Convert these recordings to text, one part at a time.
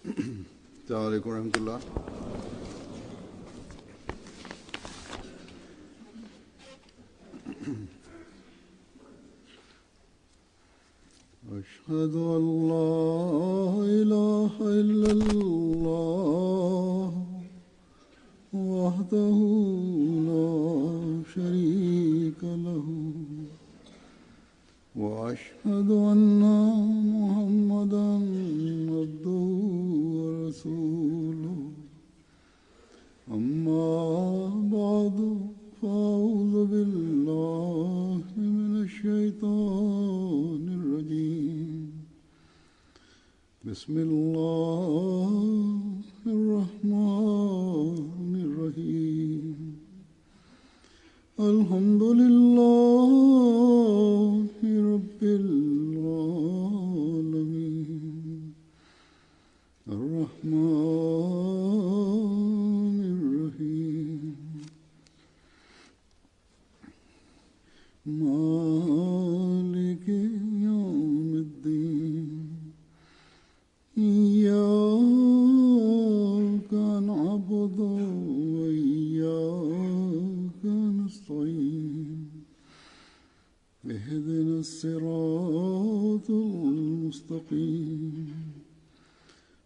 السلام عليكم ورحمة الله. أشهد أن لا إله إلا الله وحده لا شريك له وأشهد أن محمدا عبده ورسوله أما بعد فأعوذ بالله من الشيطان الرجيم بسم الله الرحمن الرحيم الحمد لله رب العالمين الرحمن الرحيم مالك يوم الدين إياك نعبد وإياك نستعين اهدنا الصراط المستقيم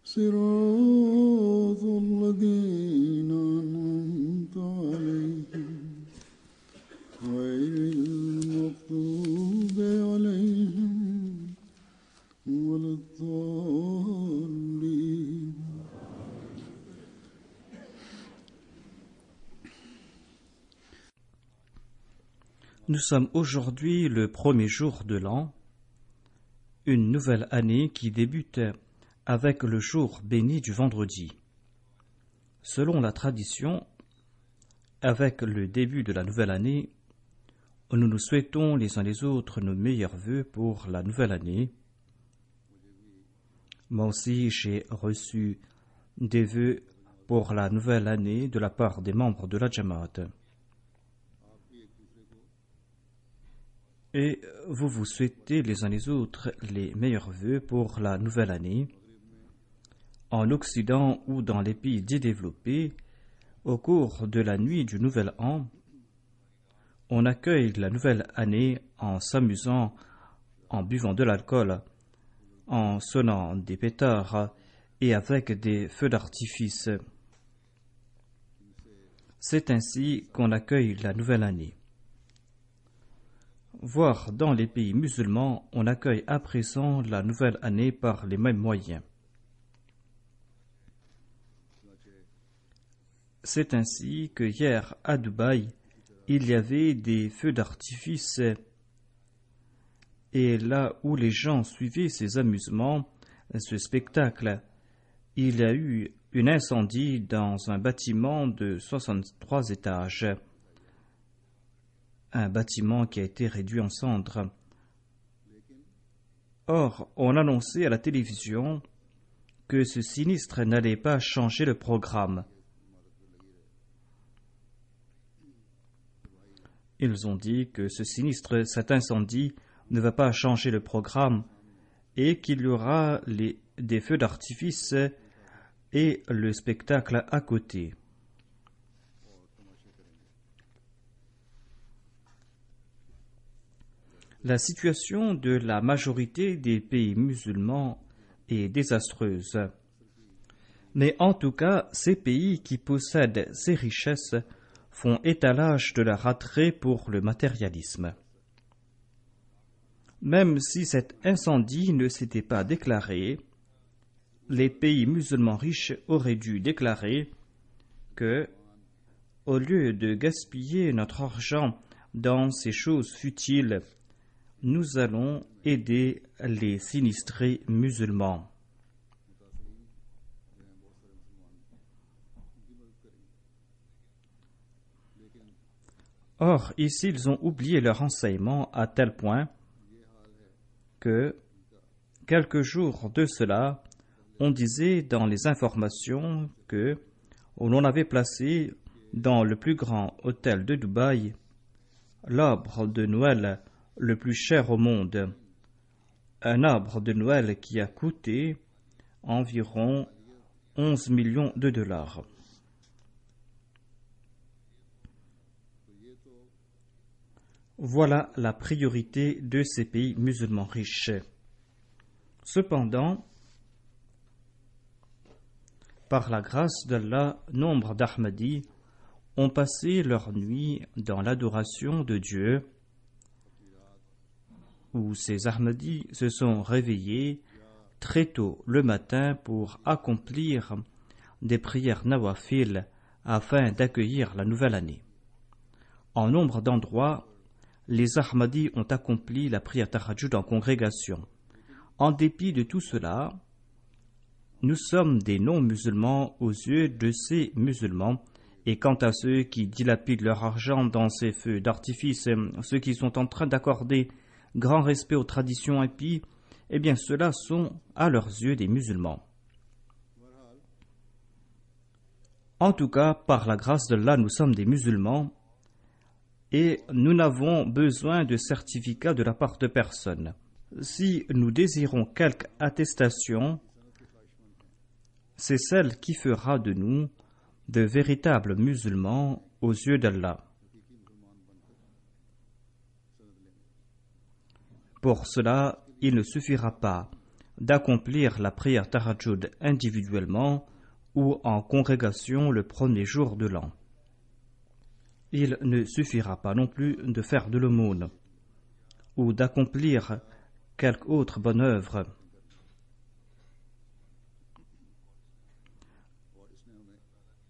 صراط الذين أنعمت عليهم غير المغضوب عليهم ولا الضالين. Nous sommes aujourd'hui le premier jour de l'an, une nouvelle année qui débute avec le jour béni du vendredi. Selon la tradition, avec le début de la nouvelle année, nous nous souhaitons les uns les autres nos meilleurs vœux pour la nouvelle année. Moi aussi, j'ai reçu des vœux pour la nouvelle année de la part des membres de la Jamaat. Et vous vous souhaitez les uns les autres les meilleurs vœux pour la nouvelle année. En Occident ou dans les pays développés, au cours de la nuit du Nouvel An, on accueille la nouvelle année en s'amusant, en buvant de l'alcool, en sonnant des pétards et avec des feux d'artifice. C'est ainsi qu'on accueille la nouvelle année. Voire dans les pays musulmans, on accueille à présent la nouvelle année par les mêmes moyens. C'est ainsi que hier à Dubaï, il y avait des feux d'artifice et là où les gens suivaient ces amusements, ce spectacle, il y a eu un incendie dans un bâtiment de 63 étages. Un bâtiment qui a été réduit en cendres. Or, on annonçait à la télévision que ce sinistre n'allait pas changer le programme. Ils ont dit que ce sinistre, cet incendie, ne va pas changer le programme et qu'il y aura des feux d'artifice et le spectacle à côté. La situation de la majorité des pays musulmans est désastreuse. Mais en tout cas, ces pays qui possèdent ces richesses font étalage de leur attrait pour le matérialisme. Même si cet incendie ne s'était pas déclaré, les pays musulmans riches auraient dû déclarer que, au lieu de gaspiller notre argent dans ces choses futiles, nous allons aider les sinistrés musulmans. Or, ici, ils ont oublié leur enseignement à tel point que, quelques jours de cela, on disait dans les informations que l'on avait placé dans le plus grand hôtel de Dubaï l'arbre de Noël le plus cher au monde, un arbre de Noël qui a coûté environ 11 millions de dollars. Voilà la priorité de ces pays musulmans riches. Cependant, par la grâce d'Allah, nombre d'Ahmadis ont passé leur nuit dans l'adoration de Dieu, où ces Ahmadis se sont réveillés très tôt le matin pour accomplir des prières nawafil afin d'accueillir la nouvelle année. En nombre d'endroits, les Ahmadis ont accompli la prière tahajjud en congrégation. En dépit de tout cela, nous sommes des non-musulmans aux yeux de ces musulmans, et quant à ceux qui dilapident leur argent dans ces feux d'artifice, ceux qui sont en train d'accorder grand respect aux traditions impies, eh bien ceux-là sont à leurs yeux des musulmans. En tout cas, par la grâce d'Allah, nous sommes des musulmans et nous n'avons besoin de certificat de la part de personne. Si nous désirons quelque attestation, c'est celle qui fera de nous de véritables musulmans aux yeux d'Allah. Pour cela, il ne suffira pas d'accomplir la prière tahajjud individuellement ou en congrégation le premier jour de l'an. Il ne suffira pas non plus de faire de l'aumône ou d'accomplir quelque autre bonne œuvre.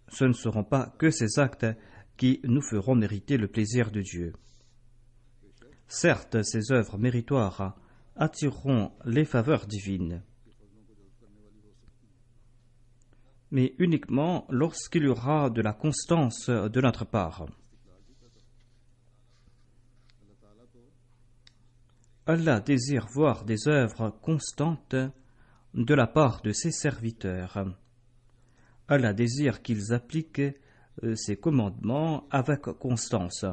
Ce ne seront pas que ces actes qui nous feront mériter le plaisir de Dieu. Certes, ces œuvres méritoires attireront les faveurs divines, mais uniquement lorsqu'il y aura de la constance de notre part. Allah désire voir des œuvres constantes de la part de ses serviteurs. Allah désire qu'ils appliquent ses commandements avec constance.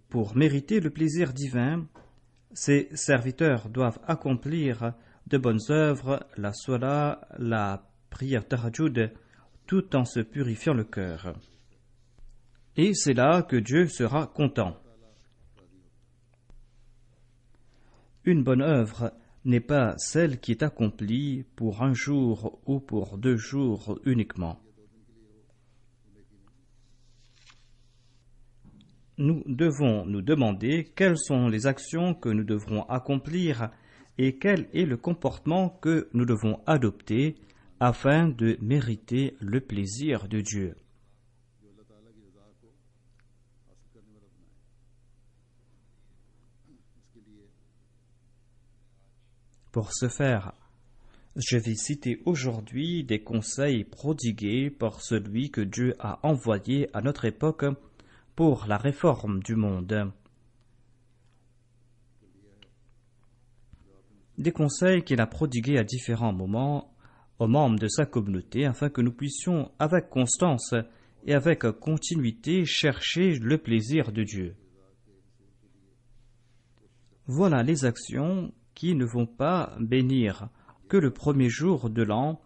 Pour mériter le plaisir divin, ses serviteurs doivent accomplir de bonnes œuvres, la salat, la prière tahajjud, tout en se purifiant le cœur. Et c'est là que Dieu sera content. Une bonne œuvre n'est pas celle qui est accomplie pour un jour ou pour 2 jours uniquement. Nous devons nous demander quelles sont les actions que nous devrons accomplir et quel est le comportement que nous devons adopter afin de mériter le plaisir de Dieu. Pour ce faire, je vais citer aujourd'hui des conseils prodigués par celui que Dieu a envoyé à notre époque pour la réforme du monde. Des conseils qu'il a prodigués à différents moments aux membres de sa communauté afin que nous puissions avec constance et avec continuité chercher le plaisir de Dieu. Voilà les actions qui ne vont pas bénir que le premier jour de l'an.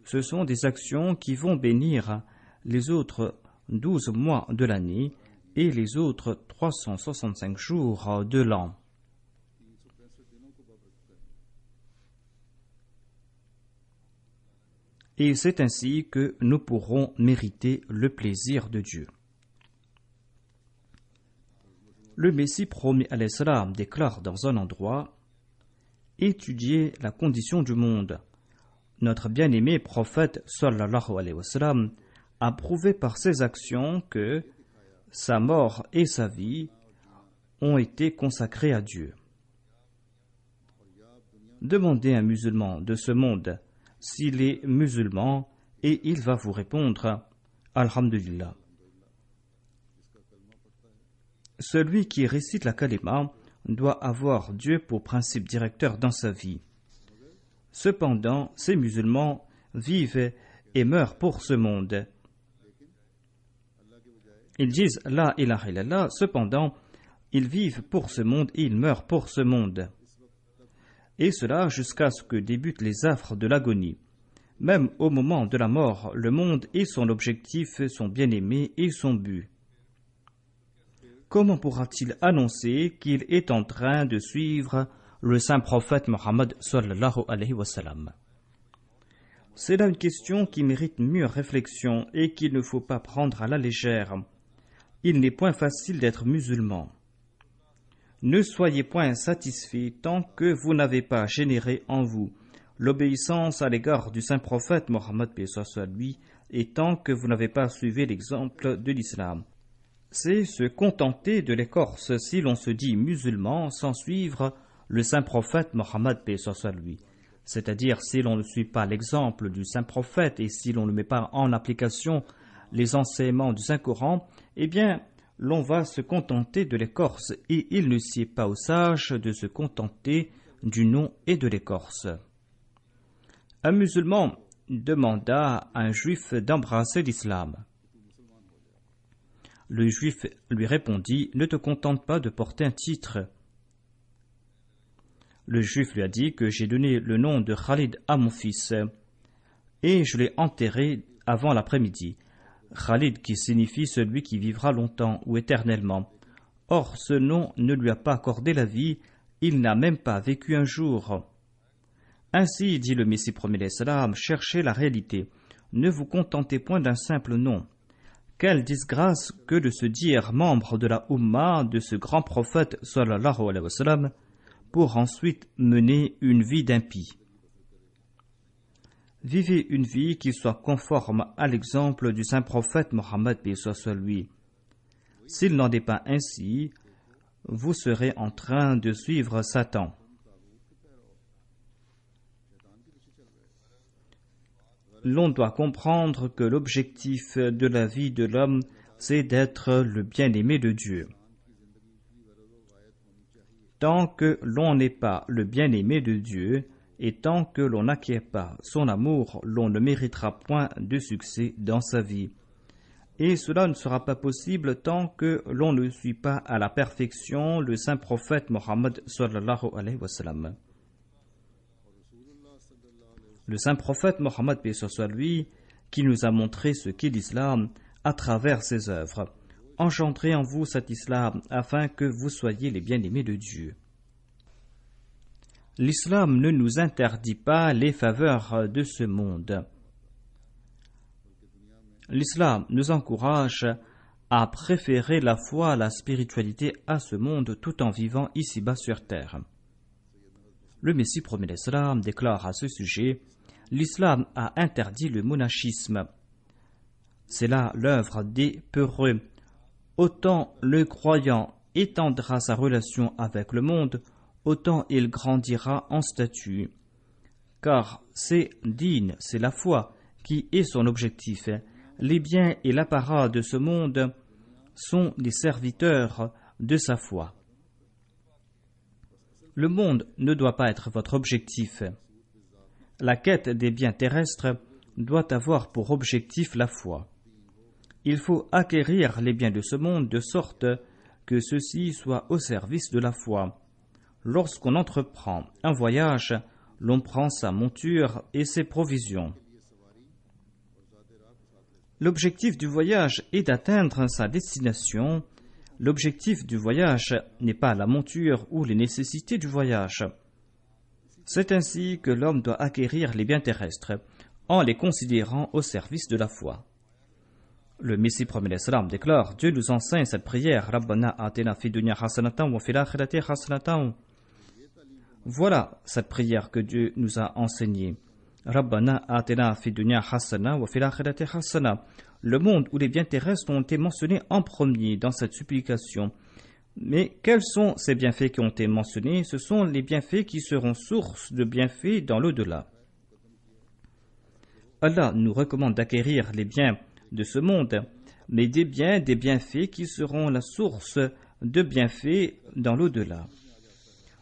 Ce sont des actions qui vont bénir les autres 12 mois de l'année et les autres 365 jours de l'an. Et c'est ainsi que nous pourrons mériter le plaisir de Dieu. Le Messie promis alayhi salam déclare dans un endroit: étudiez la condition du monde. Notre bien-aimé prophète sallallahu alayhi wa sallam a prouvé par ses actions que sa mort et sa vie ont été consacrées à Dieu. Demandez à un musulman de ce monde s'il est musulman et il va vous répondre Alhamdulillah. Celui qui récite la kalima doit avoir Dieu pour principe directeur dans sa vie. Cependant, ces musulmans vivent et meurent pour ce monde. Ils disent La ilaha illallah, cependant, ils vivent pour ce monde et ils meurent pour ce monde. et cela jusqu'à ce que débutent les affres de l'agonie. Même au moment de la mort, le monde et son objectif, son bien-aimé et son but. Comment pourra-t-il annoncer qu'il est en train de suivre le saint prophète Mohammed sallallahu alayhi wa sallam? C'est là une question qui mérite mûre réflexion et qu'il ne faut pas prendre à la légère. Il n'est point facile d'être musulman. Ne soyez point satisfaits tant que vous n'avez pas généré en vous l'obéissance à l'égard du saint prophète Mohammed lui et tant que vous n'avez pas suivi l'exemple de l'islam. C'est se contenter de l'écorce si l'on se dit musulman sans suivre le saint prophète Mohammed lui. C'est-à-dire si l'on ne suit pas l'exemple du saint prophète et si l'on ne met pas en application les enseignements du Saint-Coran, eh bien, l'on va se contenter de l'écorce et il ne sied pas aux sages de se contenter du nom et de l'écorce. Un musulman demanda à un juif d'embrasser l'islam. Le juif lui répondit « Ne te contente pas de porter un titre ». Le juif lui a dit que j'ai donné le nom de Khalid à mon fils et je l'ai enterré avant l'après-midi. Khalid qui signifie celui qui vivra longtemps ou éternellement. Or, ce nom ne lui a pas accordé la vie, il n'a même pas vécu un jour. Ainsi, dit le Messie premier l'Islam, cherchez la réalité, ne vous contentez point d'un simple nom. Quelle disgrâce que de se dire membre de la Ummah de ce grand prophète sallallahu alayhi wa sallam, pour ensuite mener une vie d'impie. Vivez une vie qui soit conforme à l'exemple du saint prophète Mohammed paix soit lui. S'il n'en est pas ainsi, vous serez en train de suivre Satan. L'on doit comprendre que l'objectif de la vie de l'homme, c'est d'être le bien-aimé de Dieu. Tant que l'on n'est pas le bien-aimé de Dieu, et tant que l'on n'acquiert pas son amour, l'on ne méritera point de succès dans sa vie. Et cela ne sera pas possible tant que l'on ne suit pas à la perfection le saint prophète Mohammed sallallahu alayhi wa sallam. Le saint prophète Mohammed paix soit lui, qui nous a montré ce qu'est l'islam à travers ses œuvres. Engendrez en vous cet islam afin que vous soyez les bien-aimés de Dieu. L'islam ne nous interdit pas les faveurs de ce monde. L'islam nous encourage à préférer la foi à la spiritualité à ce monde tout en vivant ici-bas sur terre. Le Messie premier l'Islam déclare à ce sujet: l'islam a interdit le monachisme. C'est là l'œuvre des peureux. Autant le croyant étendra sa relation avec le monde, autant il grandira en statut. Car c'est dîn, c'est la foi qui est son objectif. Les biens et l'apparat de ce monde sont les serviteurs de sa foi. Le monde ne doit pas être votre objectif. La quête des biens terrestres doit avoir pour objectif la foi. Il faut acquérir les biens de ce monde de sorte que ceux-ci soient au service de la foi. Lorsqu'on entreprend un voyage, l'on prend sa monture et ses provisions. L'objectif du voyage est d'atteindre sa destination. L'objectif du voyage n'est pas la monture ou les nécessités du voyage. C'est ainsi que l'homme doit acquérir les biens terrestres en les considérant au service de la foi. Le Messie premier l'Islam déclare: Dieu nous enseigne cette prière. Rabbana atina fid dunya hasanatan wa fil akhirati hasanatan. Voilà cette prière que Dieu nous a enseignée. Rabbana atina fid dunya hasanatan wa fil akhirati hasanatan. Le monde où les biens terrestres ont été mentionnés en premier dans cette supplication. Mais quels sont ces bienfaits qui ont été mentionnés? Ce sont les bienfaits qui seront source de bienfaits dans l'au-delà. Allah nous recommande d'acquérir les biens de ce monde, mais des bienfaits qui seront la source de bienfaits dans l'au-delà.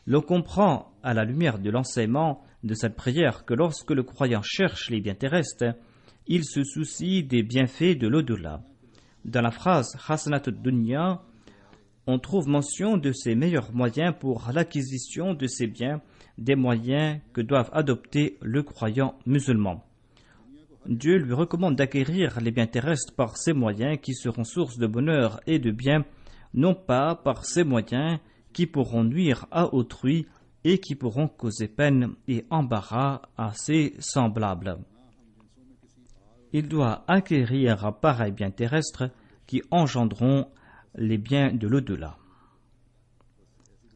L'on comprend à la lumière de l'enseignement de cette prière que lorsque le croyant cherche les biens terrestres, il se soucie des bienfaits de l'au-delà. Dans la phrase Hasanat ad-Dunya, on trouve mention de ses meilleurs moyens pour l'acquisition de ces biens, des moyens que doivent adopter le croyant musulman. Dieu lui recommande d'acquérir les biens terrestres par ces moyens qui seront source de bonheur et de bien, non pas par ces moyens qui pourront nuire à autrui et qui pourront causer peine et embarras à ses semblables. Il doit acquérir pareils biens terrestres qui engendreront les biens de l'au-delà.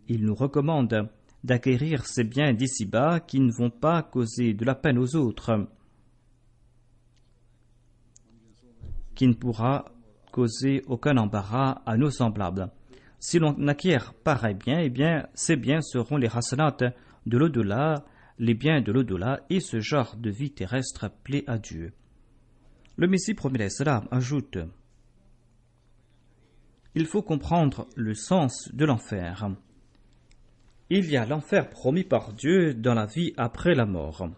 Il nous recommande d'acquérir ces biens d'ici-bas qui ne vont pas causer de la peine aux autres, qui ne pourra causer aucun embarras à nos semblables. Si l'on acquiert pareil bien, eh bien, ces biens seront les hasanat de l'au-delà, les biens de l'au-delà, et ce genre de vie terrestre plaît à Dieu. Le Messie promet l'Islam ajoute: il faut comprendre le sens de l'enfer. Il y a l'enfer promis par Dieu dans la vie après la mort.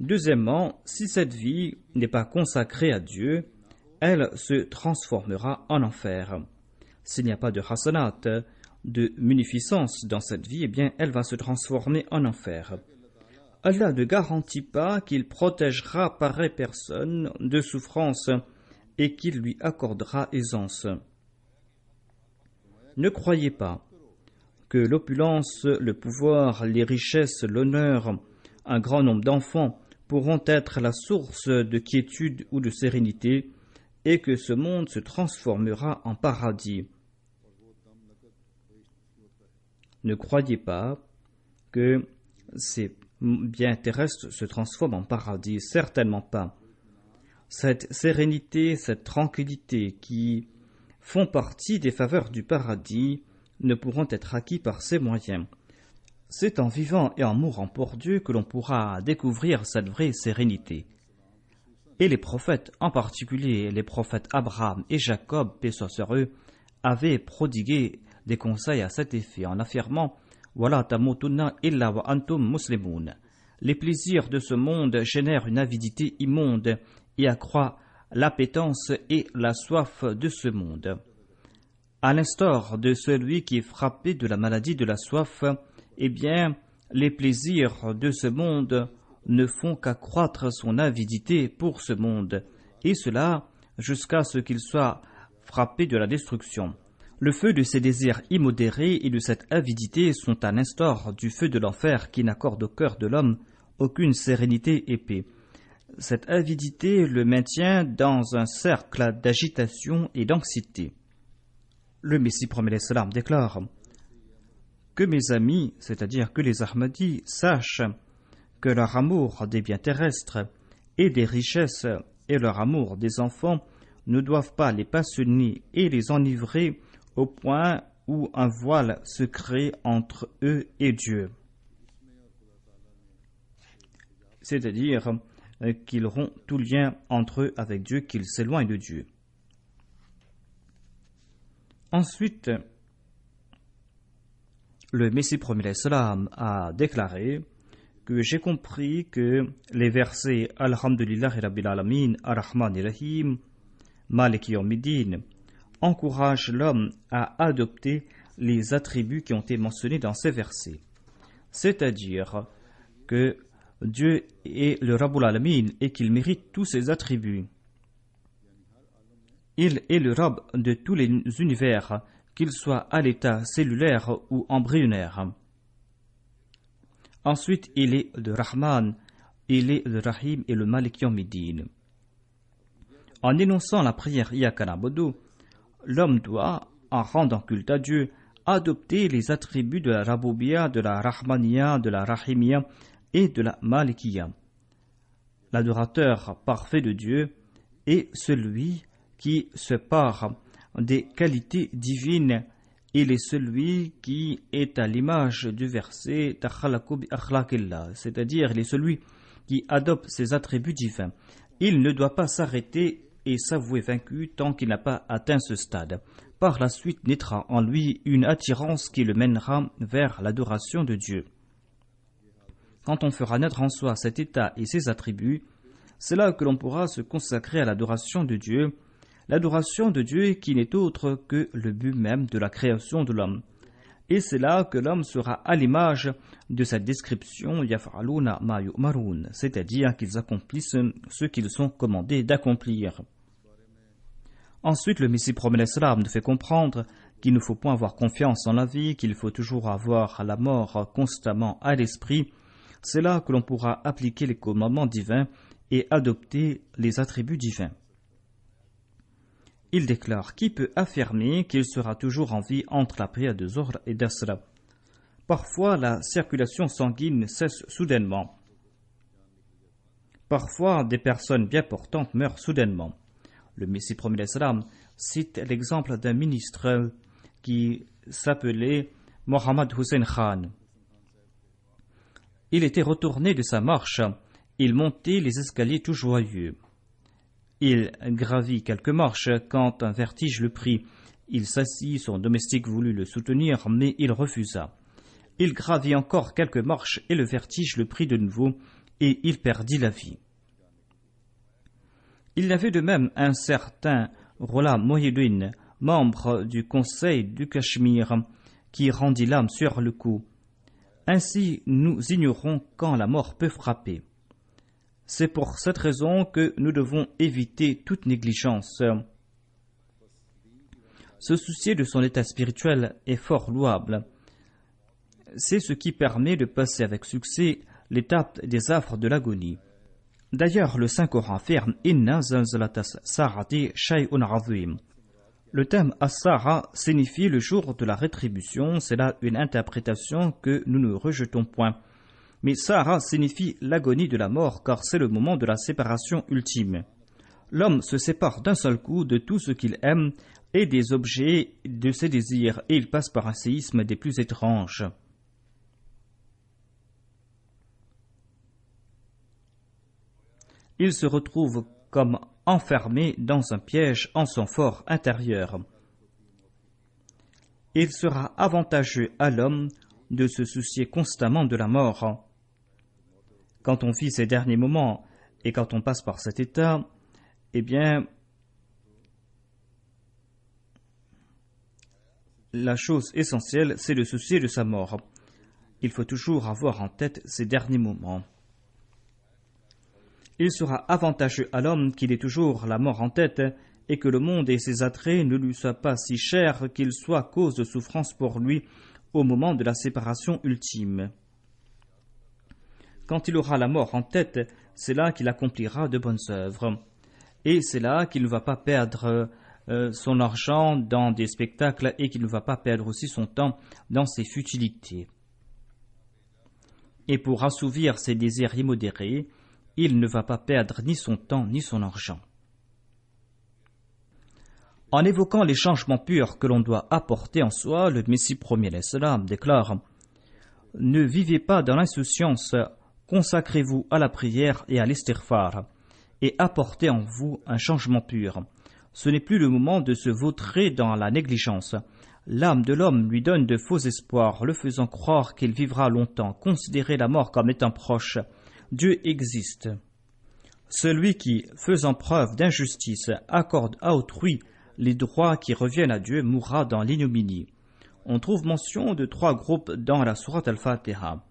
Deuxièmement, si cette vie n'est pas consacrée à Dieu, elle se transformera en enfer. S'il n'y a pas de hasanat, de munificence dans cette vie, eh bien, elle va se transformer en enfer. Allah ne garantit pas qu'il protégera pareille personne de souffrance et qu'il lui accordera aisance. Ne croyez pas que l'opulence, le pouvoir, les richesses, l'honneur, un grand nombre d'enfants pourront être la source de quiétude ou de sérénité et que ce monde se transformera en paradis. Ne croyez pas que ces biens terrestres se transforment en paradis, certainement pas. Cette sérénité, cette tranquillité qui font partie des faveurs du paradis ne pourront être acquis par ces moyens. C'est en vivant et en mourant pour Dieu que l'on pourra découvrir cette vraie sérénité. Et les prophètes, en particulier les prophètes Abraham et Jacob, paix soit sur eux, avaient prodigué des conseils à cet effet en affirmant « Wala tamutunna illa wa antum muslimun ». Les plaisirs de ce monde génèrent une avidité immonde et accroît l'appétence et la soif de ce monde. À l'instar de celui qui est frappé de la maladie de la soif, eh bien, les plaisirs de ce monde ne font qu'accroître son avidité pour ce monde, et cela jusqu'à ce qu'il soit frappé de la destruction. Le feu de ces désirs immodérés et de cette avidité sont à l'instar du feu de l'enfer qui n'accorde au cœur de l'homme aucune sérénité et paix. Cette avidité le maintient dans un cercle d'agitation et d'anxiété. Le Messie promet l'Islam déclare que mes amis, c'est-à-dire que les Ahmadis, sachent que leur amour des biens terrestres et des richesses et leur amour des enfants ne doivent pas les passionner et les enivrer au point où un voile se crée entre eux et Dieu. C'est-à-dire qu'ils rompent tout lien entre eux avec Dieu, qu'ils s'éloignent de Dieu. Ensuite, le Messie promet l'Islam a déclaré que j'ai compris que les versets Alhamdulillahi Rabbil Alamin, Ar-Rahman Ar-Rahim, Maliki Yawmiddin encouragent l'homme à adopter les attributs qui ont été mentionnés dans ces versets. C'est-à-dire que Dieu est le Rabbul Alamin et qu'il mérite tous ses attributs. Il est le Rabb de tous les univers, qu'ils soient à l'état cellulaire ou embryonnaire. Ensuite, il est le Rahman, il est le Rahim et le Malik Yawmiddin. En énonçant la prière Iyyaka na'budu, l'homme doit, en rendant culte à Dieu, adopter les attributs de la Rabubiyya, de la Rahmaniyya, de la Rahimiyya et de la Malikiyya. L'adorateur parfait de Dieu est celui qui se pare des qualités divines. Il est celui qui est à l'image du verset Takhalaqu bi akhlaqillah, c'est-à-dire il est celui qui adopte ses attributs divins. Il ne doit pas s'arrêter et s'avouer vaincu tant qu'il n'a pas atteint ce stade. Par la suite naîtra en lui une attirance qui le mènera vers l'adoration de Dieu. Quand on fera naître en soi cet état et ses attributs, c'est là que l'on pourra se consacrer à l'adoration de Dieu, l'adoration de Dieu qui n'est autre que le but même de la création de l'homme. Et c'est là que l'homme sera à l'image de cette description yaf'aluna ma yu'marun, c'est-à-dire qu'ils accomplissent ce qu'ils sont commandés d'accomplir. Ensuite, le Messie promet l'Islam nous fait comprendre qu'il ne faut point avoir confiance en la vie, qu'il faut toujours avoir la mort constamment à l'esprit. C'est là que l'on pourra appliquer les commandements divins et adopter les attributs divins. Il déclare: qui peut affirmer qu'il sera toujours en vie entre la prière de Zohr et d'Asra? Parfois, la circulation sanguine cesse soudainement. Parfois, des personnes bien portantes meurent soudainement. Le Messie promet l'Islam cite l'exemple d'un ministre qui s'appelait Mohammad Hussein Khan. Il était retourné de sa marche. Il montait les escaliers tout joyeux. Il gravit quelques marches quand un vertige le prit. Il s'assit, son domestique voulut le soutenir, mais il refusa. Il gravit encore quelques marches et le vertige le prit de nouveau et il perdit la vie. Il y avait de même un certain Rola Mohidin, membre du conseil du Cachemire, qui rendit l'âme sur le coup. Ainsi, nous ignorons quand la mort peut frapper. C'est pour cette raison que nous devons éviter toute négligence. Se soucier de son état spirituel est fort louable. C'est ce qui permet de passer avec succès l'étape des affres de l'agonie. D'ailleurs, le Saint-Coran affirme « Inna zalzalatas sa'ati shay'un 'azim ». Le thème As-Sa'a signifie le jour de la rétribution. C'est là une interprétation que nous ne rejetons point. Mais Sa'a signifie l'agonie de la mort, car c'est le moment de la séparation ultime. L'homme se sépare d'un seul coup de tout ce qu'il aime et des objets de ses désirs, et il passe par un séisme des plus étranges. Il se retrouve comme enfermé dans un piège en son fort intérieur. Il sera avantageux à l'homme de se soucier constamment de la mort. Quand on vit ces derniers moments et quand on passe par cet état, eh bien, la chose essentielle, c'est de se soucier de sa mort. Il faut toujours avoir en tête ces derniers moments. Il sera avantageux à l'homme qu'il ait toujours la mort en tête et que le monde et ses attraits ne lui soient pas si chers qu'ils soient cause de souffrance pour lui au moment de la séparation ultime. Quand il aura la mort en tête, c'est là qu'il accomplira de bonnes œuvres. Et c'est là qu'il ne va pas perdre son argent dans des spectacles et qu'il ne va pas perdre aussi son temps dans ses futilités. Et pour assouvir ses désirs immodérés, il ne va pas perdre ni son temps ni son argent. En évoquant les changements purs que l'on doit apporter en soi, le Messie premier l'Islam déclare: ne vivez pas dans l'insouciance, consacrez-vous à la prière et à l'istighfar, et apportez en vous un changement pur. Ce n'est plus le moment de se vautrer dans la négligence. L'âme de l'homme lui donne de faux espoirs, le faisant croire qu'il vivra longtemps. Considérez la mort comme étant proche. Dieu existe. Celui qui, faisant preuve d'injustice, accorde à autrui les droits qui reviennent à Dieu mourra dans l'ignominie. On trouve mention de 3 groupes dans la sourate Al-Fatiha.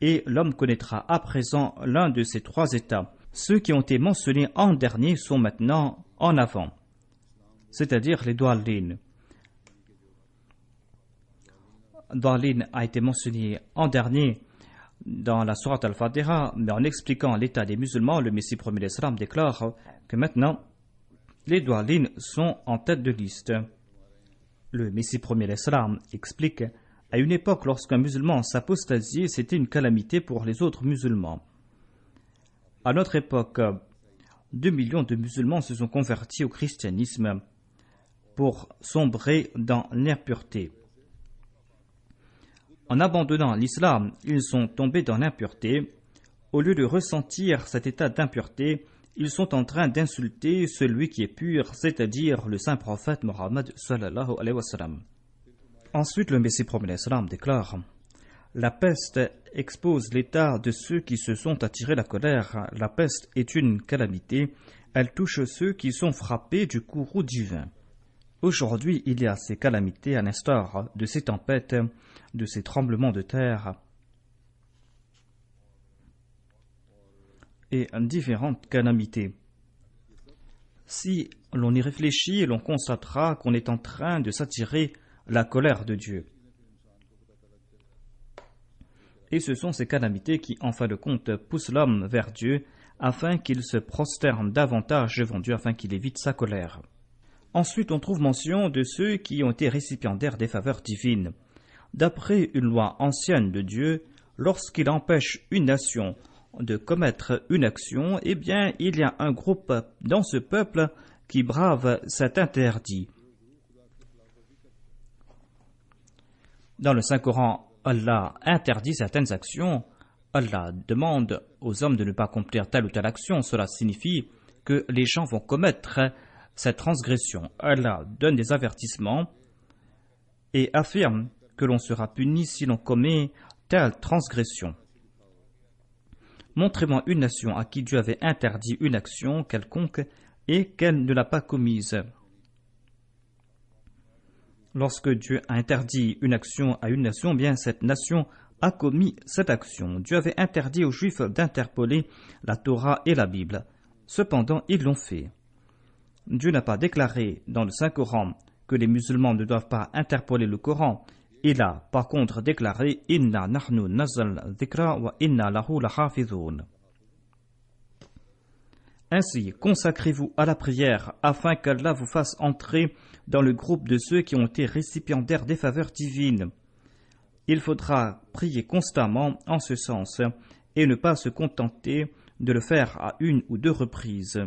Et l'homme connaîtra à présent l'un de ces 3 états. Ceux qui ont été mentionnés en dernier sont maintenant en avant, c'est-à-dire les Dwalin. Dwalin a été mentionné en dernier dans la sourate Al-Fatiha, mais en expliquant l'état des musulmans, le Messie premier l'Islam déclare que maintenant les Dwalin sont en tête de liste. Le Messie premier l'Islam explique: à une époque, lorsqu'un musulman s'apostasiait, c'était une calamité pour les autres musulmans. À notre époque, 2 millions de musulmans se sont convertis au christianisme pour sombrer dans l'impureté. En abandonnant l'islam, ils sont tombés dans l'impureté. Au lieu de ressentir cet état d'impureté, ils sont en train d'insulter celui qui est pur, c'est-à-dire le saint prophète Mohammed sallallahu alayhi wa sallam. Ensuite, le Messie premier l'Islam déclare: la peste expose l'état de ceux qui se sont attirés la colère. La peste est une calamité. Elle touche ceux qui sont frappés du courroux divin. Aujourd'hui, il y a ces calamités à l'instar de ces tempêtes, de ces tremblements de terre et différentes calamités. Si l'on y réfléchit, l'on constatera qu'on est en train de s'attirer la colère de Dieu. Et ce sont ces calamités qui, en fin de compte, poussent l'homme vers Dieu afin qu'il se prosterne davantage devant Dieu, afin qu'il évite sa colère. Ensuite, on trouve mention de ceux qui ont été récipiendaires des faveurs divines. D'après une loi ancienne de Dieu, lorsqu'il empêche une nation de commettre une action, eh bien, il y a un groupe dans ce peuple qui brave cet interdit. Dans le Saint-Coran, Allah interdit certaines actions. Allah demande aux hommes de ne pas accomplir telle ou telle action. Cela signifie que les gens vont commettre cette transgression. Allah donne des avertissements et affirme que l'on sera puni si l'on commet telle transgression. Montrez-moi une nation à qui Dieu avait interdit une action quelconque et qu'elle ne l'a pas commise. Lorsque Dieu a interdit une action à une nation, bien cette nation a commis cette action. Dieu avait interdit aux Juifs d'interpeller la Torah et la Bible. Cependant, ils l'ont fait. Dieu n'a pas déclaré dans le Saint-Coran que les musulmans ne doivent pas interpeller le Coran. Il a par contre déclaré « Inna nahnu nazal dhikra wa inna lahu lahafidhun ». Ainsi, consacrez-vous à la prière afin qu'Allah vous fasse entrer dans le groupe de ceux qui ont été récipiendaires des faveurs divines. Il faudra prier constamment en ce sens et ne pas se contenter de le faire à une ou deux reprises.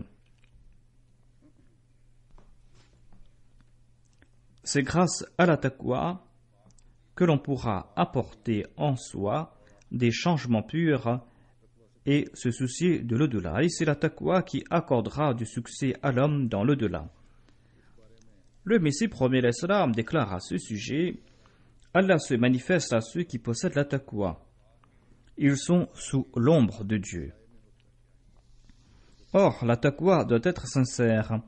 C'est grâce à la taqwa que l'on pourra apporter en soi des changements purs et se soucier de l'au-delà. Et c'est la taqwa qui accordera du succès à l'homme dans l'au-delà. Le Messie premier l'Islam déclare à ce sujet: Allah se manifeste à ceux qui possèdent la taqwa. Ils sont sous l'ombre de Dieu. Or, la taqwa doit être sincère.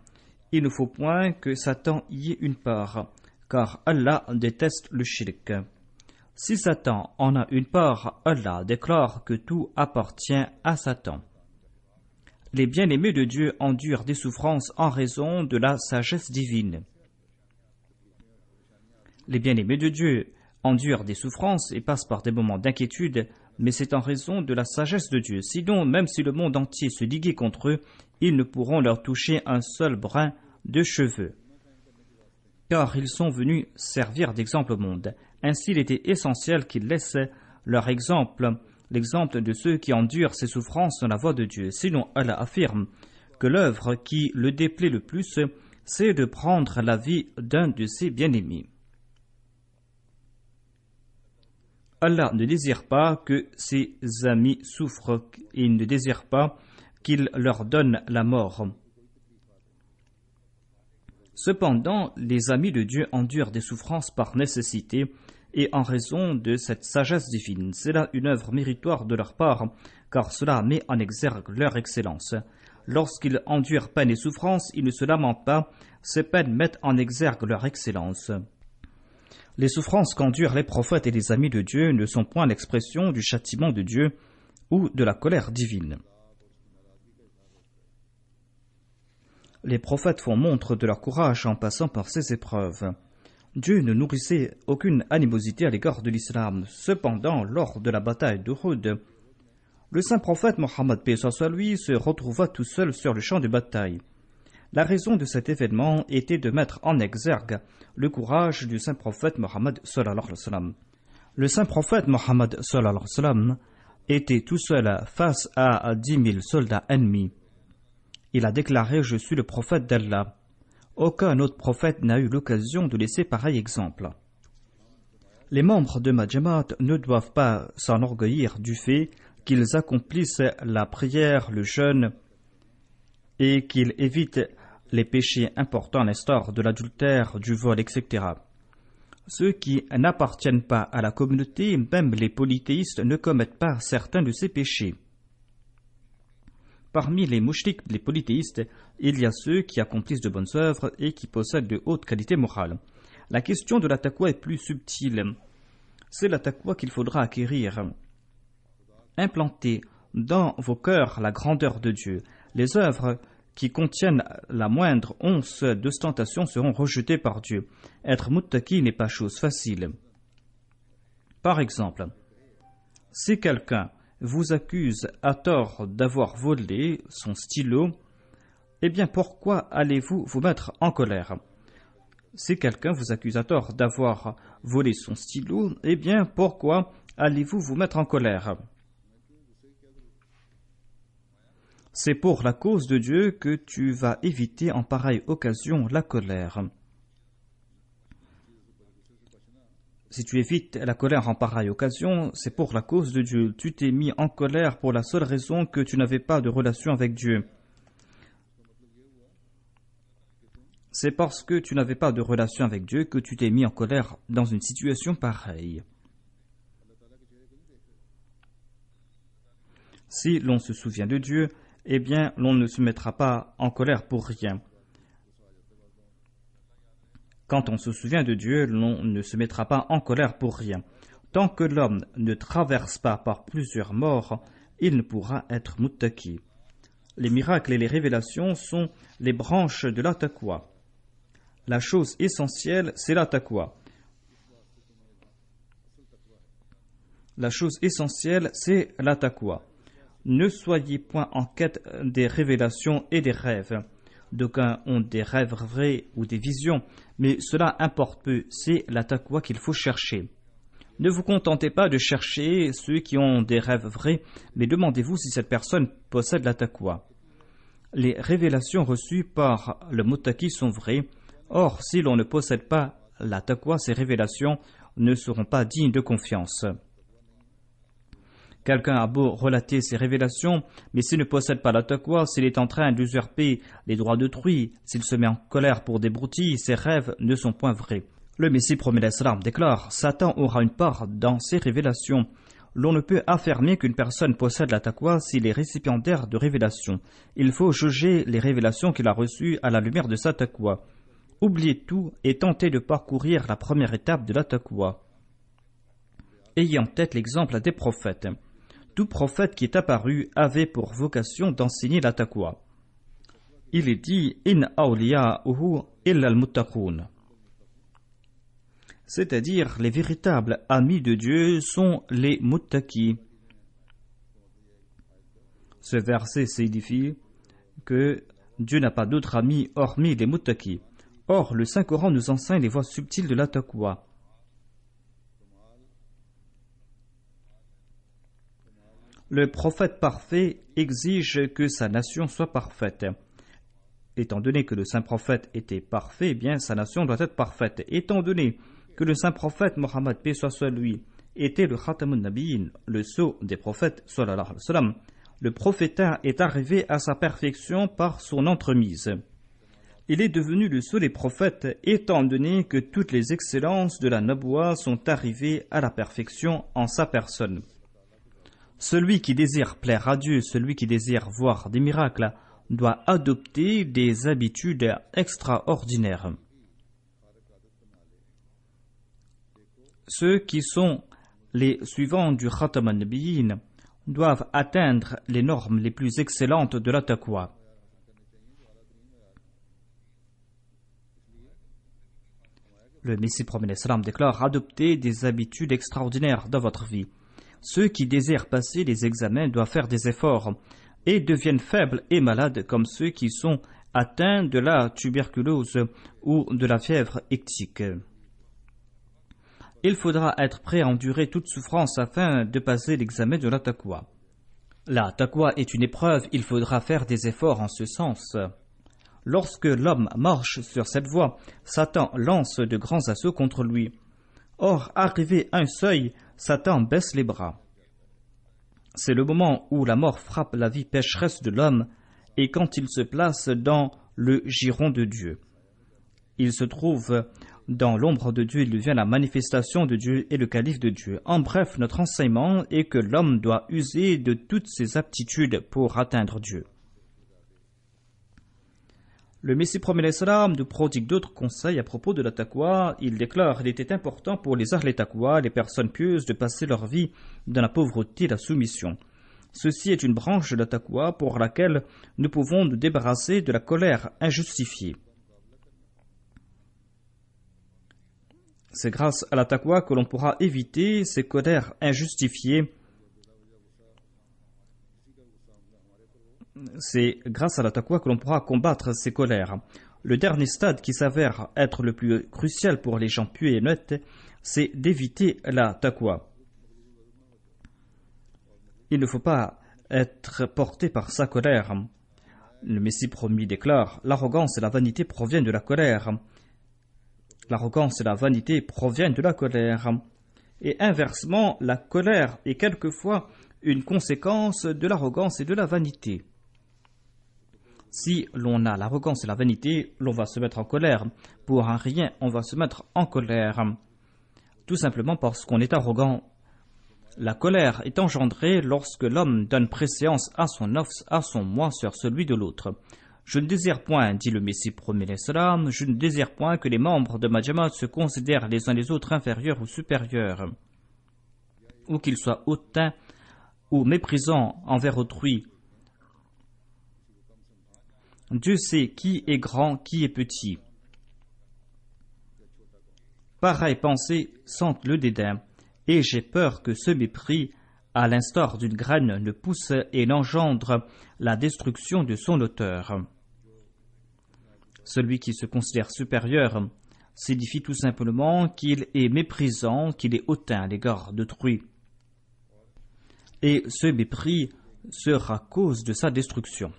Il ne faut point que Satan y ait une part, car Allah déteste le shirk. Si Satan en a une part, Allah déclare que tout appartient à Satan. Les bien-aimés de Dieu endurent des souffrances en raison de la sagesse divine. Les bien-aimés de Dieu endurent des souffrances et passent par des moments d'inquiétude, mais c'est en raison de la sagesse de Dieu. Sinon, même si le monde entier se liguait contre eux, ils ne pourront leur toucher un seul brin de cheveux, car ils sont venus servir d'exemple au monde. Ainsi, il était essentiel qu'ils laissent leur exemple, l'exemple de ceux qui endurent ces souffrances dans la voie de Dieu. Sinon, Allah affirme que l'œuvre qui le déplaît le plus, c'est de prendre la vie d'un de ses bien-aimés. Allah ne désire pas que ses amis souffrent, il ne désire pas qu'il leur donne la mort. Cependant, les amis de Dieu endurent des souffrances par nécessité et en raison de cette sagesse divine. C'est là une œuvre méritoire de leur part, car cela met en exergue leur excellence. Lorsqu'ils endurent peine et souffrance, ils ne se lamentent pas, ces peines mettent en exergue leur excellence. Les souffrances qu'endurent les prophètes et les amis de Dieu ne sont point l'expression du châtiment de Dieu ou de la colère divine. Les prophètes font montre de leur courage en passant par ces épreuves. Dieu ne nourrissait aucune animosité à l'égard de l'islam. Cependant, lors de la bataille d'Uhud, le saint prophète Mohammed paix soit lui se retrouva tout seul sur le champ de bataille. La raison de cet événement était de mettre en exergue le courage du saint prophète Mohammed sallallahu alayhi wa sallam. Le saint prophète Mohammed sallallahu alayhi wa sallam était tout seul face à 10 000 soldats ennemis. Il a déclaré: je suis le prophète d'Allah. Aucun autre prophète n'a eu l'occasion de laisser pareil exemple. Les membres de ma Jamaat ne doivent pas s'enorgueillir du fait qu'ils accomplissent la prière, le jeûne et qu'ils évitent les péchés importants à l'instar de l'adultère, du vol, etc. Ceux qui n'appartiennent pas à la communauté, même les polythéistes, ne commettent pas certains de ces péchés. Parmi les mouchriks, les polythéistes, il y a ceux qui accomplissent de bonnes œuvres et qui possèdent de hautes qualités morales. La question de la taqwa est plus subtile. C'est la taqwa qu'il faudra acquérir. Implantez dans vos cœurs la grandeur de Dieu. Les œuvres qui contiennent la moindre once d'ostentation seront rejetées par Dieu. Être muttaqi n'est pas chose facile. Par exemple, si quelqu'un vous accuse à tort d'avoir volé son stylo, eh bien pourquoi allez-vous vous mettre en colère? Si quelqu'un vous accuse à tort d'avoir volé son stylo, eh bien pourquoi allez-vous vous mettre en colère? C'est pour la cause de Dieu que tu vas éviter en pareille occasion la colère. Si tu évites la colère en pareille occasion, c'est pour la cause de Dieu. Tu t'es mis en colère pour la seule raison que tu n'avais pas de relation avec Dieu. C'est parce que tu n'avais pas de relation avec Dieu que tu t'es mis en colère dans une situation pareille. Si l'on se souvient de Dieu, eh bien, l'on ne se mettra pas en colère pour rien. Quand on se souvient de Dieu, l'on ne se mettra pas en colère pour rien. Tant que l'homme ne traverse pas par plusieurs morts, il ne pourra être muttaqi. Les miracles et les révélations sont les branches de la taqwa. La chose essentielle, c'est la taqwa. La chose essentielle, c'est la taqwa. Ne soyez point en quête des révélations et des rêves. D'aucuns ont des rêves vrais ou des visions, mais cela importe peu, c'est la taqwa qu'il faut chercher. Ne vous contentez pas de chercher ceux qui ont des rêves vrais, mais demandez-vous si cette personne possède la taqwa. Les révélations reçues par le muttaqi sont vraies. Or, si l'on ne possède pas la taqwa, ces révélations ne seront pas dignes de confiance. Quelqu'un a beau relater ses révélations, mais s'il ne possède pas la taqwa, s'il est en train d'usurper les droits d'autrui, s'il se met en colère pour des broutilles, ses rêves ne sont point vrais. Le Messie promet l'Islam déclare: Satan aura une part dans ces révélations. L'on ne peut affirmer qu'une personne possède la taqwa s'il est récipiendaire de révélations. Il faut juger les révélations qu'il a reçues à la lumière de sa taqwa. Oubliez tout et tentez de parcourir la première étape de la taqwa. Ayez en tête l'exemple des prophètes. Tout prophète qui est apparu avait pour vocation d'enseigner la taqwa. Il est dit In awliya'uhu illa al-muttaqun. C'est-à-dire les véritables amis de Dieu sont les muttaqis. Ce verset signifie que Dieu n'a pas d'autres amis hormis les muttaqis. Or, le Saint-Coran nous enseigne les voies subtiles de la taqwa. Le prophète parfait exige que sa nation soit parfaite. Étant donné que le saint prophète était parfait, eh bien sa nation doit être parfaite. Étant donné que le saint prophète Mohammed, paix soit sur lui, était le Khatamun Nabiyyin, le sceau des prophètes, sallallahu alayhi wa sallam, le prophétat est arrivé à sa perfection par son entremise. Il est devenu le sceau des prophètes, étant donné que toutes les excellences de la Naboua sont arrivées à la perfection en sa personne. Celui qui désire plaire à Dieu, celui qui désire voir des miracles, doit adopter des habitudes extraordinaires. Ceux qui sont les suivants du Khatam an-Nabiyyin doivent atteindre les normes les plus excellentes de la taqwa. Le Messie promet l'Islam déclare: adoptez des habitudes extraordinaires dans votre vie. Ceux qui désirent passer les examens doivent faire des efforts et deviennent faibles et malades comme ceux qui sont atteints de la tuberculose ou de la fièvre hectique. Il faudra être prêt à endurer toute souffrance afin de passer l'examen de la taqwa. La taqwa est une épreuve, il faudra faire des efforts en ce sens. Lorsque l'homme marche sur cette voie, Satan lance de grands assauts contre lui. Or, arrivé à un seuil, Satan baisse les bras. C'est le moment où la mort frappe la vie pécheresse de l'homme et quand il se place dans le giron de Dieu. Il se trouve dans l'ombre de Dieu, il devient la manifestation de Dieu et le calife de Dieu. En bref, notre enseignement est que l'homme doit user de toutes ses aptitudes pour atteindre Dieu. Le Messie promet l'Islam nous prodigue d'autres conseils à propos de la taqwa. Il déclare qu'il était important pour les ahl taqwa, les personnes pieuses, de passer leur vie dans la pauvreté et la soumission. Ceci est une branche de la taqwa pour laquelle nous pouvons nous débarrasser de la colère injustifiée. C'est grâce à la taqwa que l'on pourra éviter ces colères injustifiées. C'est grâce à la taqwa que l'on pourra combattre ces colères. Le dernier stade qui s'avère être le plus crucial pour les gens pieux et honnêtes, c'est d'éviter la taqwa. Il ne faut pas être porté par sa colère. Le Messie promis déclare: l'arrogance et la vanité proviennent de la colère. L'arrogance et la vanité proviennent de la colère. Et inversement, la colère est quelquefois une conséquence de l'arrogance et de la vanité. Si l'on a l'arrogance et la vanité, l'on va se mettre en colère. Pour un rien, on va se mettre en colère. Tout simplement parce qu'on est arrogant. La colère est engendrée lorsque l'homme donne préséance à son nafs, à son moi sur celui de l'autre. Je ne désire point, dit le Messie promet l'Islam, je ne désire point que les membres de ma Jamaat se considèrent les uns les autres inférieurs ou supérieurs, ou qu'ils soient hautains ou méprisants envers autrui. Dieu sait qui est grand, qui est petit. Pareille pensée sente le dédain, et j'ai peur que ce mépris, à l'instar d'une graine, ne pousse et n'engendre la destruction de son auteur. Celui qui se considère supérieur signifie tout simplement qu'il est méprisant, qu'il est hautain à l'égard d'autrui. Et ce mépris sera cause de sa destruction.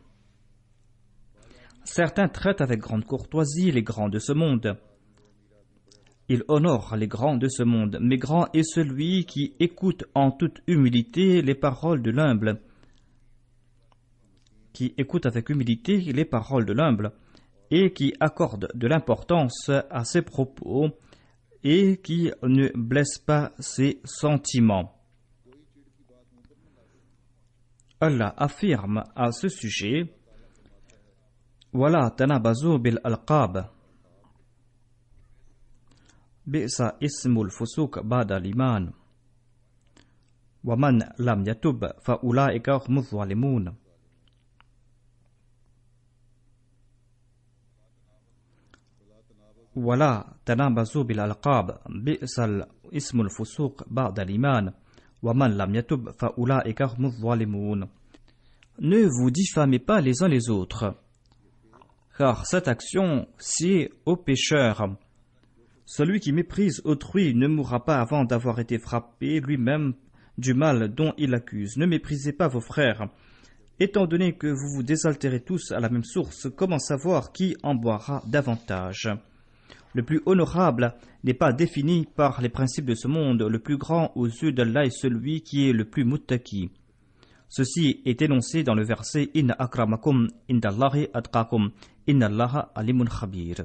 Certains traitent avec grande courtoisie les grands de ce monde. Ils honorent les grands de ce monde, mais grand est celui qui écoute en toute humilité les paroles de l'humble, qui écoute avec humilité les paroles de l'humble, et qui accorde de l'importance à ses propos, et qui ne blesse pas ses sentiments. Allah affirme à ce sujet: Wala tanabazu bil alqab. Bi'sa ismul fusuq ba'da l'iman. Wa man lam yatub fa ulaika humuz zalimun. Wala tanabazu bil alqab. Bi'sa ismul fusuq ba'da l'iman. Wa man lam yatub fa ulaika humuz zalimun. Ne vous diffamez pas les uns les autres, car cette action sied aux pécheurs. Celui qui méprise autrui ne mourra pas avant d'avoir été frappé lui-même du mal dont il accuse. Ne méprisez pas vos frères. Étant donné que vous vous désaltérez tous à la même source, comment savoir qui en boira davantage? Le plus honorable n'est pas défini par les principes de ce monde. Le plus grand aux yeux d'Allah est celui qui est le plus muttaqi. Ceci est énoncé dans le verset « Inna akramakum indallahi atqakum, inna allaha alimun khabir ».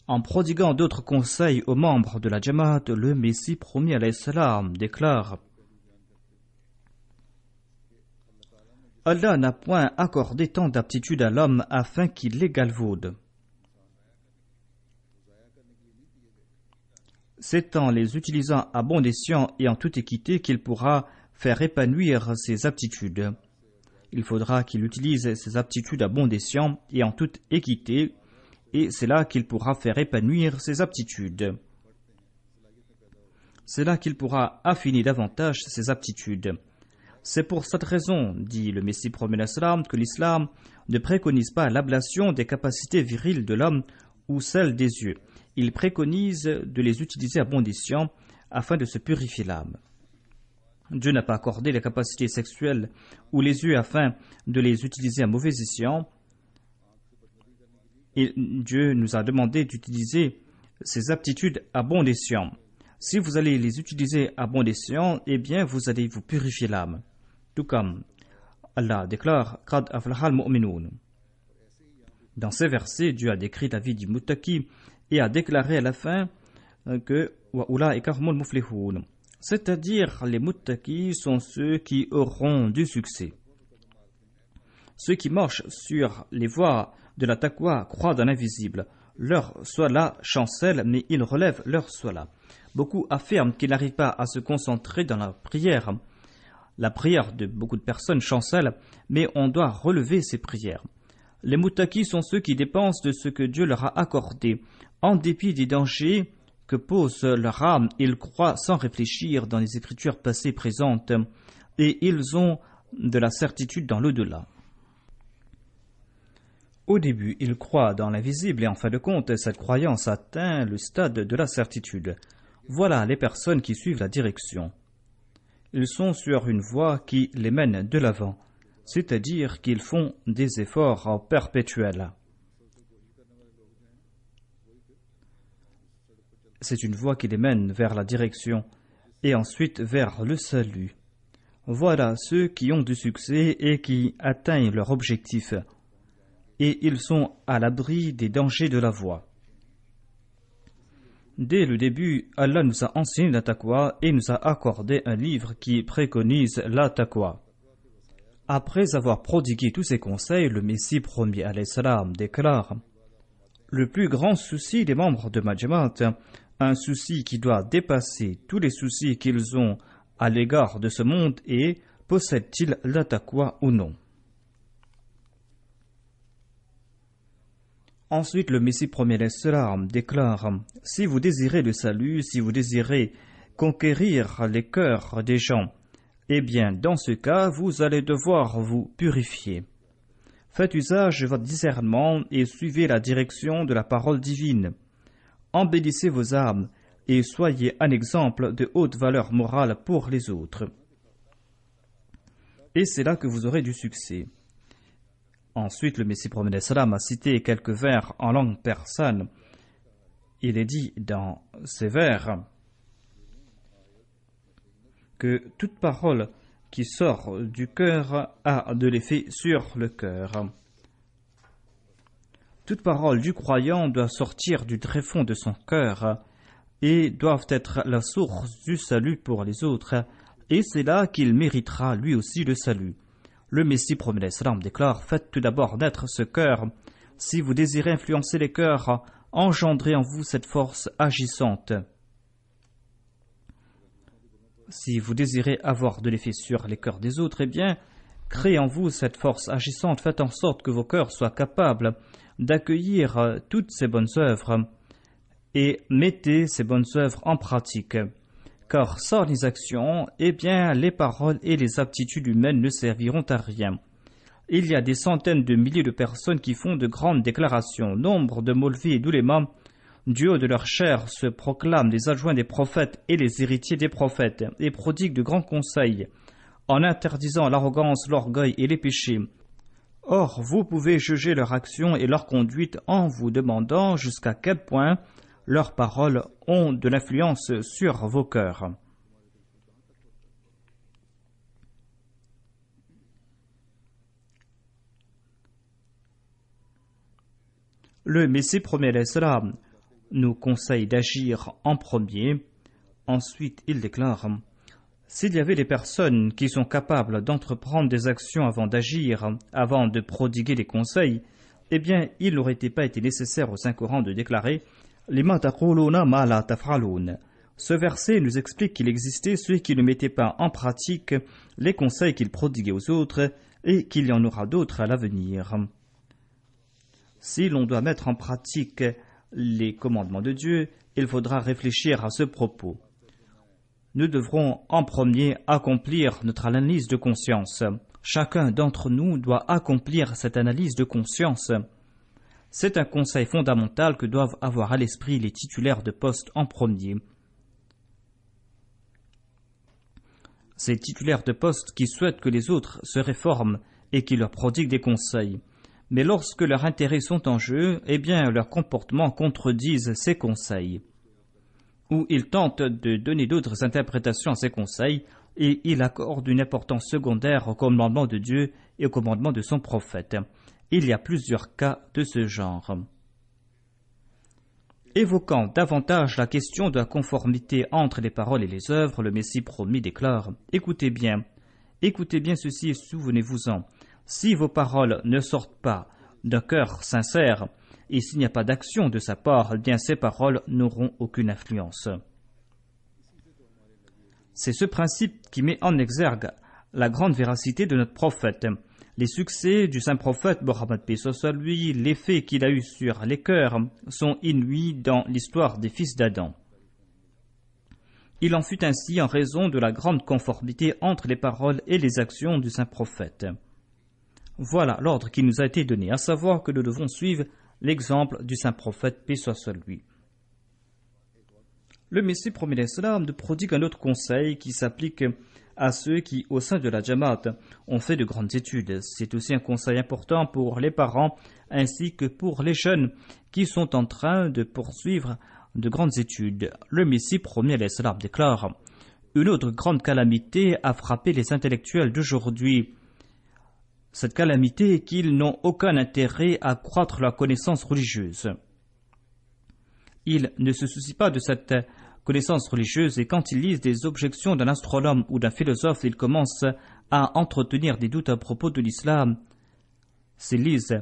En prodiguant d'autres conseils aux membres de la Jamaat, le Messie promis alayhi salam déclare: Allah n'a point accordé tant d'aptitude à l'homme afin qu'il les galvaude. C'est en les utilisant à bon escient et en toute équité qu'il pourra faire épanouir ses aptitudes. Il faudra qu'il utilise ses aptitudes à bon escient et en toute équité, et c'est là qu'il pourra faire épanouir ses aptitudes. C'est là qu'il pourra affiner davantage ses aptitudes. C'est pour cette raison, dit le Messie promet l'Islam, que l'Islam ne préconise pas l'ablation des capacités viriles de l'homme ou celles des yeux. Il préconise de les utiliser à bon escient afin de se purifier l'âme. Dieu n'a pas accordé les capacités sexuelles ou les yeux afin de les utiliser à mauvais escient. Et Dieu nous a demandé d'utiliser ces aptitudes à bon escient. Si vous allez les utiliser à bon escient, eh bien vous allez vous purifier l'âme. Tout comme Allah déclare Qad aflahal mu'minun. Dans ces versets, Dieu a décrit la vie du muttaqi et a déclaré à la fin que wa ulaika humul muflihun, c'est-à-dire les muttaqis sont ceux qui auront du succès. Ceux qui marchent sur les voies de la taqwa croient dans l'invisible. Leur swala chancelle, mais ils relèvent leur swala. Beaucoup affirment qu'ils n'arrivent pas à se concentrer dans la prière. La prière de beaucoup de personnes chancelle, mais on doit relever ces prières. Les muttaqis sont ceux qui dépensent de ce que Dieu leur a accordé. En dépit des dangers que pose leur âme, ils croient sans réfléchir dans les écritures passées présentes, et ils ont de la certitude dans l'au-delà. Au début, ils croient dans l'invisible et en fin de compte, cette croyance atteint le stade de la certitude. Voilà les personnes qui suivent la direction. Ils sont sur une voie qui les mène de l'avant, c'est-à-dire qu'ils font des efforts perpétuels. C'est une voie qui les mène vers la direction et ensuite vers le salut. Voilà ceux qui ont du succès et qui atteignent leur objectif. Et ils sont à l'abri des dangers de la voie. Dès le début, Allah nous a enseigné la taqwa et nous a accordé un livre qui préconise la taqwa. Après avoir prodigué tous ces conseils, le Messie premier alayhi salam déclare: le plus grand souci des membres de Majmat, un souci qui doit dépasser tous les soucis qu'ils ont à l'égard de ce monde est: possède-t-il la taqwa ou non? Ensuite, le Messie premier alayhi salam déclare: si vous désirez le salut, si vous désirez conquérir les cœurs des gens, eh bien, dans ce cas, vous allez devoir vous purifier. Faites usage de votre discernement et suivez la direction de la parole divine. Embellissez vos âmes et soyez un exemple de haute valeur morale pour les autres. Et c'est là que vous aurez du succès. Ensuite, le Messie premier alayhi salam a cité quelques vers en langue persane. Il est dit dans ces vers que toute parole qui sort du cœur a de l'effet sur le cœur. Toute parole du croyant doit sortir du tréfonds de son cœur et doivent être la source du salut pour les autres, et c'est là qu'il méritera lui aussi le salut. Le Messie premier alayhi salam déclare: faites tout d'abord naître ce cœur. Si vous désirez influencer les cœurs, engendrez en vous cette force agissante. Si vous désirez avoir de l'effet sur les cœurs des autres, eh bien, créez en vous cette force agissante. Faites en sorte que vos cœurs soient capables d'accueillir toutes ces bonnes œuvres et mettez ces bonnes œuvres en pratique. Car sans les actions, eh bien, les paroles et les aptitudes humaines ne serviront à rien. Il y a des centaines de milliers de personnes qui font de grandes déclarations. Nombre de Maulvis et d'ulémas, du haut de leur chair, se proclament les adjoints des prophètes et les héritiers des prophètes, et prodiguent de grands conseils, en interdisant l'arrogance, l'orgueil et les péchés. Or, vous pouvez juger leur action et leur conduite en vous demandant jusqu'à quel point leurs paroles ont de l'influence sur vos cœurs. Le Messie premier alayhi salam nous conseille d'agir en premier. Ensuite, il déclare: s'il y avait des personnes qui sont capables d'entreprendre des actions avant d'agir, avant de prodiguer des conseils, eh bien, il n'aurait pas été nécessaire au Saint-Coran de déclarer: lima taquluna ma la taf'alun. Ce verset nous explique qu'il existait ceux qui ne mettaient pas en pratique les conseils qu'ils prodiguaient aux autres et qu'il y en aura d'autres à l'avenir. Si l'on doit mettre en pratique les commandements de Dieu, il faudra réfléchir à ce propos. Nous devrons en premier accomplir notre analyse de conscience. Chacun d'entre nous doit accomplir cette analyse de conscience. C'est un conseil fondamental que doivent avoir à l'esprit les titulaires de poste en premier. Ces titulaires de poste qui souhaitent que les autres se réforment et qui leur prodiguent des conseils. Mais lorsque leurs intérêts sont en jeu, eh bien leurs comportements contredisent ces conseils. Ou ils tentent de donner d'autres interprétations à ces conseils et ils accordent une importance secondaire au commandement de Dieu et au commandement de son prophète. Il y a plusieurs cas de ce genre. Évoquant davantage la question de la conformité entre les paroles et les œuvres, le Messie promis déclare: écoutez bien ceci et souvenez-vous-en. Si vos paroles ne sortent pas d'un cœur sincère, et s'il n'y a pas d'action de sa part, eh bien ces paroles n'auront aucune influence. C'est ce principe qui met en exergue la grande véracité de notre prophète. Les succès du saint prophète Mohammed paix soit lui, l'effet qu'il a eu sur les cœurs sont inouïs dans l'histoire des fils d'Adam. Il en fut ainsi en raison de la grande conformité entre les paroles et les actions du saint prophète. Voilà l'ordre qui nous a été donné, à savoir que nous devons suivre l'exemple du saint prophète paix soit lui. Le Messie promet l'Islam de prodigue un autre conseil qui s'applique à ceux qui, au sein de la Jamaat, ont fait de grandes études. C'est aussi un conseil important pour les parents ainsi que pour les jeunes qui sont en train de poursuivre de grandes études. Le Messie promet l'Islam déclare: une autre grande calamité a frappé les intellectuels d'aujourd'hui. Cette calamité est qu'ils n'ont aucun intérêt à accroître leur connaissance religieuse. Ils ne se soucient pas de cette connaissance religieuse et quand ils lisent des objections d'un astronome ou d'un philosophe, ils commencent à entretenir des doutes à propos de l'islam. S'ils lisent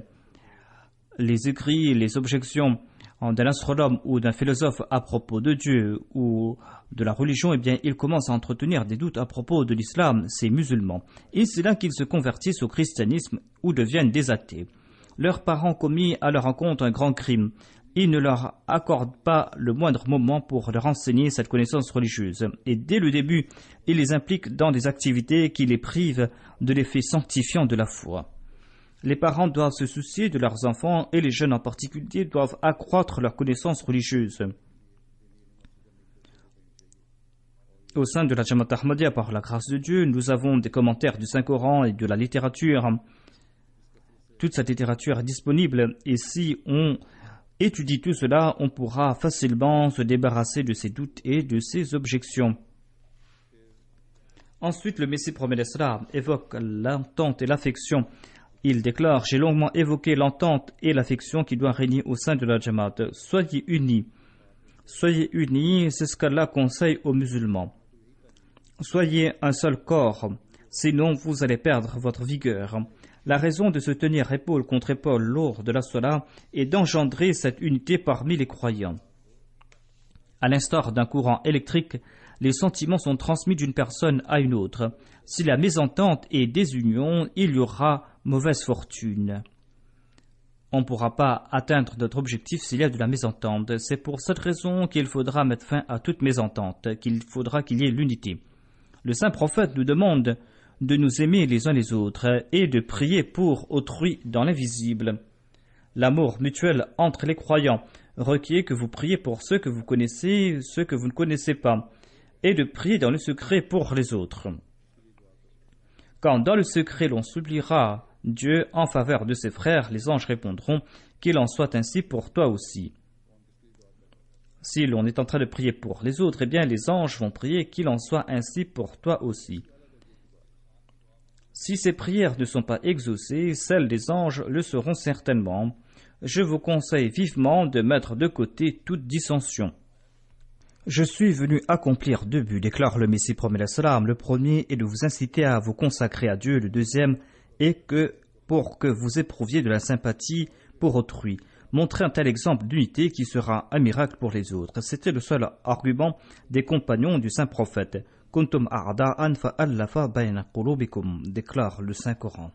les écrits, les objections d'un astronome ou d'un philosophe à propos de Dieu ou de la religion, eh bien, ils commencent à entretenir des doutes à propos de l'islam, ces musulmans. Et c'est là qu'ils se convertissent au christianisme ou deviennent des athées. Leurs parents commis à leur encontre un grand crime. Ils ne leur accordent pas le moindre moment pour leur enseigner cette connaissance religieuse. Et dès le début, ils les impliquent dans des activités qui les privent de l'effet sanctifiant de la foi. Les parents doivent se soucier de leurs enfants et les jeunes en particulier doivent accroître leur connaissance religieuse. Au sein de la Jamaat Ahmadiyya, par la grâce de Dieu, nous avons des commentaires du Saint-Coran et de la littérature. Toute cette littérature est disponible et si on étudie tout cela, on pourra facilement se débarrasser de ses doutes et de ses objections. Ensuite, le Messie promet l'Islam évoque l'entente et l'affection. Il déclare: j'ai longuement évoqué l'entente et l'affection qui doivent régner au sein de la Jamaat. Soyez unis. Soyez unis, c'est ce qu'Allah conseille aux musulmans. Soyez un seul corps, sinon vous allez perdre votre vigueur. La raison de se tenir épaule contre épaule lors de la Salah est d'engendrer cette unité parmi les croyants. À l'instar d'un courant électrique, les sentiments sont transmis d'une personne à une autre. Si la mésentente et désunion, il y aura mauvaise fortune. On ne pourra pas atteindre notre objectif s'il y a de la mésentente. C'est pour cette raison qu'il faudra mettre fin à toute mésentente, qu'il faudra qu'il y ait l'unité. Le saint prophète nous demande de nous aimer les uns les autres et de prier pour autrui dans l'invisible. L'amour mutuel entre les croyants requiert que vous priez pour ceux que vous connaissez, ceux que vous ne connaissez pas, et de prier dans le secret pour les autres. Quand dans le secret l'on suppliera Dieu en faveur de ses frères, les anges répondront qu'il en soit ainsi pour toi aussi. Si l'on est en train de prier pour les autres, eh bien les anges vont prier qu'il en soit ainsi pour toi aussi. Si ces prières ne sont pas exaucées, celles des anges le seront certainement. Je vous conseille vivement de mettre de côté toute dissension. Je suis venu accomplir deux buts, déclare le Messie promet l'Islam. Le premier est de vous inciter à vous consacrer à Dieu. Le deuxième est pour que vous éprouviez de la sympathie pour autrui. Montrez un tel exemple d'unité qui sera un miracle pour les autres. C'était le seul argument des compagnons du saint prophète. Kuntum a'da'an fa'allafa bayna qulubikum, déclare le Saint-Coran.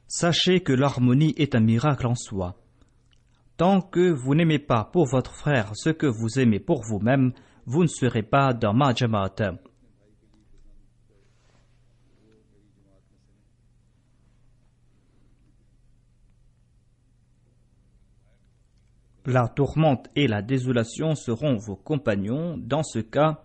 Sachez que l'harmonie est un miracle en soi. Tant que vous n'aimez pas pour votre frère ce que vous aimez pour vous-même, vous ne serez pas dans ma Jamaat. La tourmente et la désolation seront vos compagnons. Dans ce cas,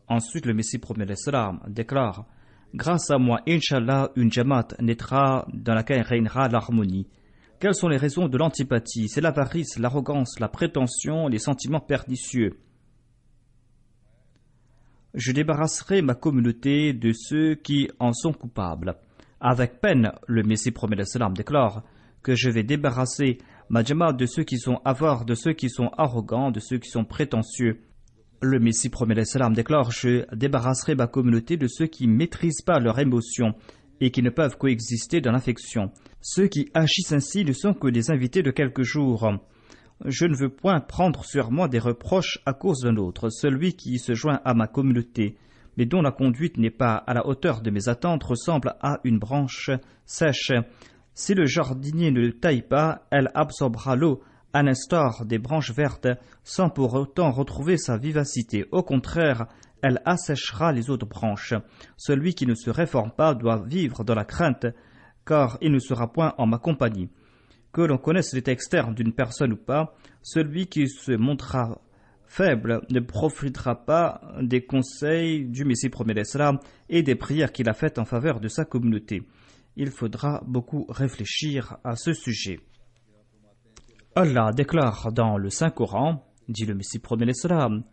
ensuite le Messie promet l'Islam déclare: grâce à moi, Inch'Allah, une Jamaat naîtra dans laquelle régnera l'harmonie. Quelles sont les raisons de l'antipathie? C'est l'avarice, l'arrogance, la prétention, les sentiments pernicieux. Je débarrasserai ma communauté de ceux qui en sont coupables. Avec peine, le Messie promet l'Islam déclare que je vais débarrasser ma Jamaat de ceux qui sont avares, de ceux qui sont arrogants, de ceux qui sont prétentieux. Le Messie promet l'Islam déclare: je débarrasserai ma communauté de ceux qui ne maîtrisent pas leurs émotions et qui ne peuvent coexister dans l'affection. Ceux qui agissent ainsi ne sont que des invités de quelques jours. Je ne veux point prendre sur moi des reproches à cause d'un autre. Celui qui se joint à ma communauté, mais dont la conduite n'est pas à la hauteur de mes attentes, ressemble à une branche sèche. Si le jardinier ne taille pas, elle absorbera l'eau, à l'instar des branches vertes, sans pour autant retrouver sa vivacité. Au contraire, elle asséchera les autres branches. Celui qui ne se réforme pas doit vivre dans la crainte, car il ne sera point en ma compagnie. Que l'on connaisse l'état externe d'une personne ou pas, celui qui se montrera faible ne profitera pas des conseils du Messie promet l'Islam et des prières qu'il a faites en faveur de sa communauté. Il faudra beaucoup réfléchir à ce sujet. Allah déclare dans le Saint-Coran, dit le Messie promet l'Islam,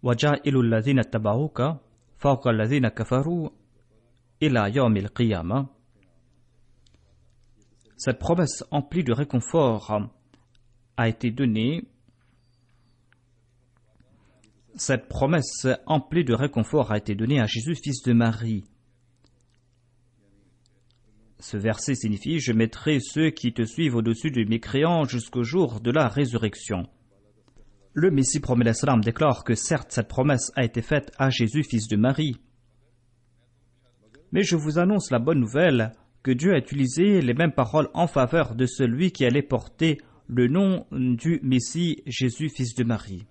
وَجَعِلُ الَّذِينَ اتَّبَعُوكَ فَوْقَ الَّذِينَ كَفَرُوا إِلَى يَوْمِ الْقِيَامَةِ. Cette promesse emplie de réconfort a été donnée. Cette promesse emplie de réconfort a été donnée à Jésus, fils de Marie. Ce verset signifie: je mettrai ceux qui te suivent au-dessus des mécréants jusqu'au jour de la résurrection. Le Messie promet l'Islam déclare que certes cette promesse a été faite à Jésus, fils de Marie. Mais je vous annonce la bonne nouvelle que Dieu a utilisé les mêmes paroles en faveur de celui qui allait porter le nom du Messie, Jésus, fils de Marie.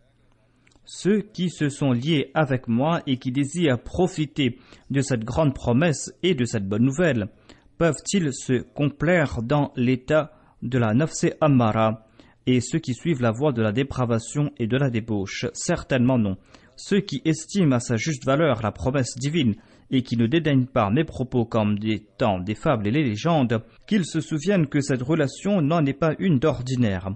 Ceux qui se sont liés avec moi et qui désirent profiter de cette grande promesse et de cette bonne nouvelle, peuvent-ils se complaire dans l'état de la nafs ammara et ceux qui suivent la voie de la dépravation et de la débauche? Certainement non. Ceux qui estiment à sa juste valeur la promesse divine et qui ne dédaignent pas mes propos comme des temps des fables et les légendes, qu'ils se souviennent que cette relation n'en est pas une d'ordinaire.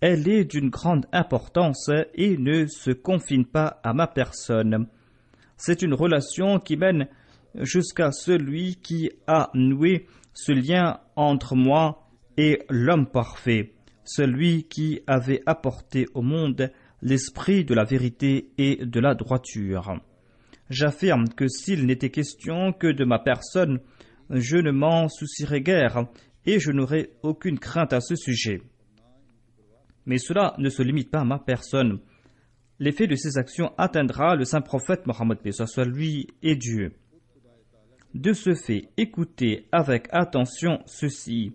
Elle est d'une grande importance et ne se confine pas à ma personne. C'est une relation qui mène jusqu'à celui qui a noué ce lien entre moi et l'homme parfait, celui qui avait apporté au monde l'esprit de la vérité et de la droiture. J'affirme que s'il n'était question que de ma personne, je ne m'en soucierais guère et je n'aurais aucune crainte à ce sujet. Mais cela ne se limite pas à ma personne. L'effet de ces actions atteindra le saint prophète Mohammed, paix soit lui, et Dieu. De ce fait, écoutez avec attention ceci.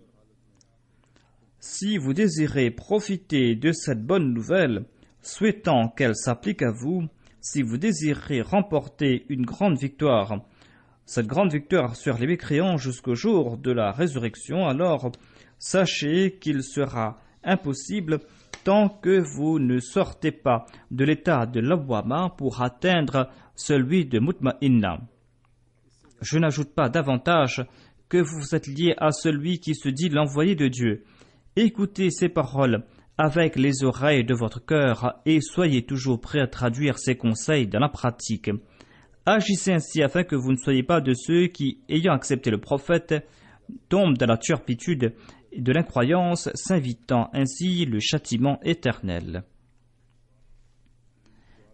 Si vous désirez profiter de cette bonne nouvelle, souhaitant qu'elle s'applique à vous, si vous désirez remporter une grande victoire, cette grande victoire sur les mécréants jusqu'au jour de la résurrection, alors sachez qu'il sera impossible tant que vous ne sortez pas de l'état de l'awwama pour atteindre celui de mutma'inna. Je n'ajoute pas davantage que vous êtes lié à celui qui se dit l'envoyé de Dieu. Écoutez ces paroles avec les oreilles de votre cœur et soyez toujours prêts à traduire ces conseils dans la pratique. Agissez ainsi afin que vous ne soyez pas de ceux qui, ayant accepté le prophète, tombent dans la turpitude et de l'incroyance, s'invitant ainsi le châtiment éternel.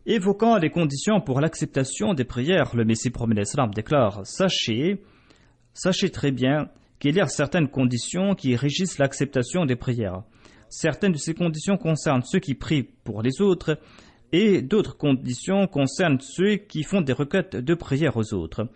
Évoquant les conditions pour l'acceptation des prières, le Messie promet l'Islam déclare: Sachez très bien qu'il y a certaines conditions qui régissent l'acceptation des prières. Certaines de ces conditions concernent ceux qui prient pour les autres et d'autres conditions concernent ceux qui font des requêtes de prière aux autres.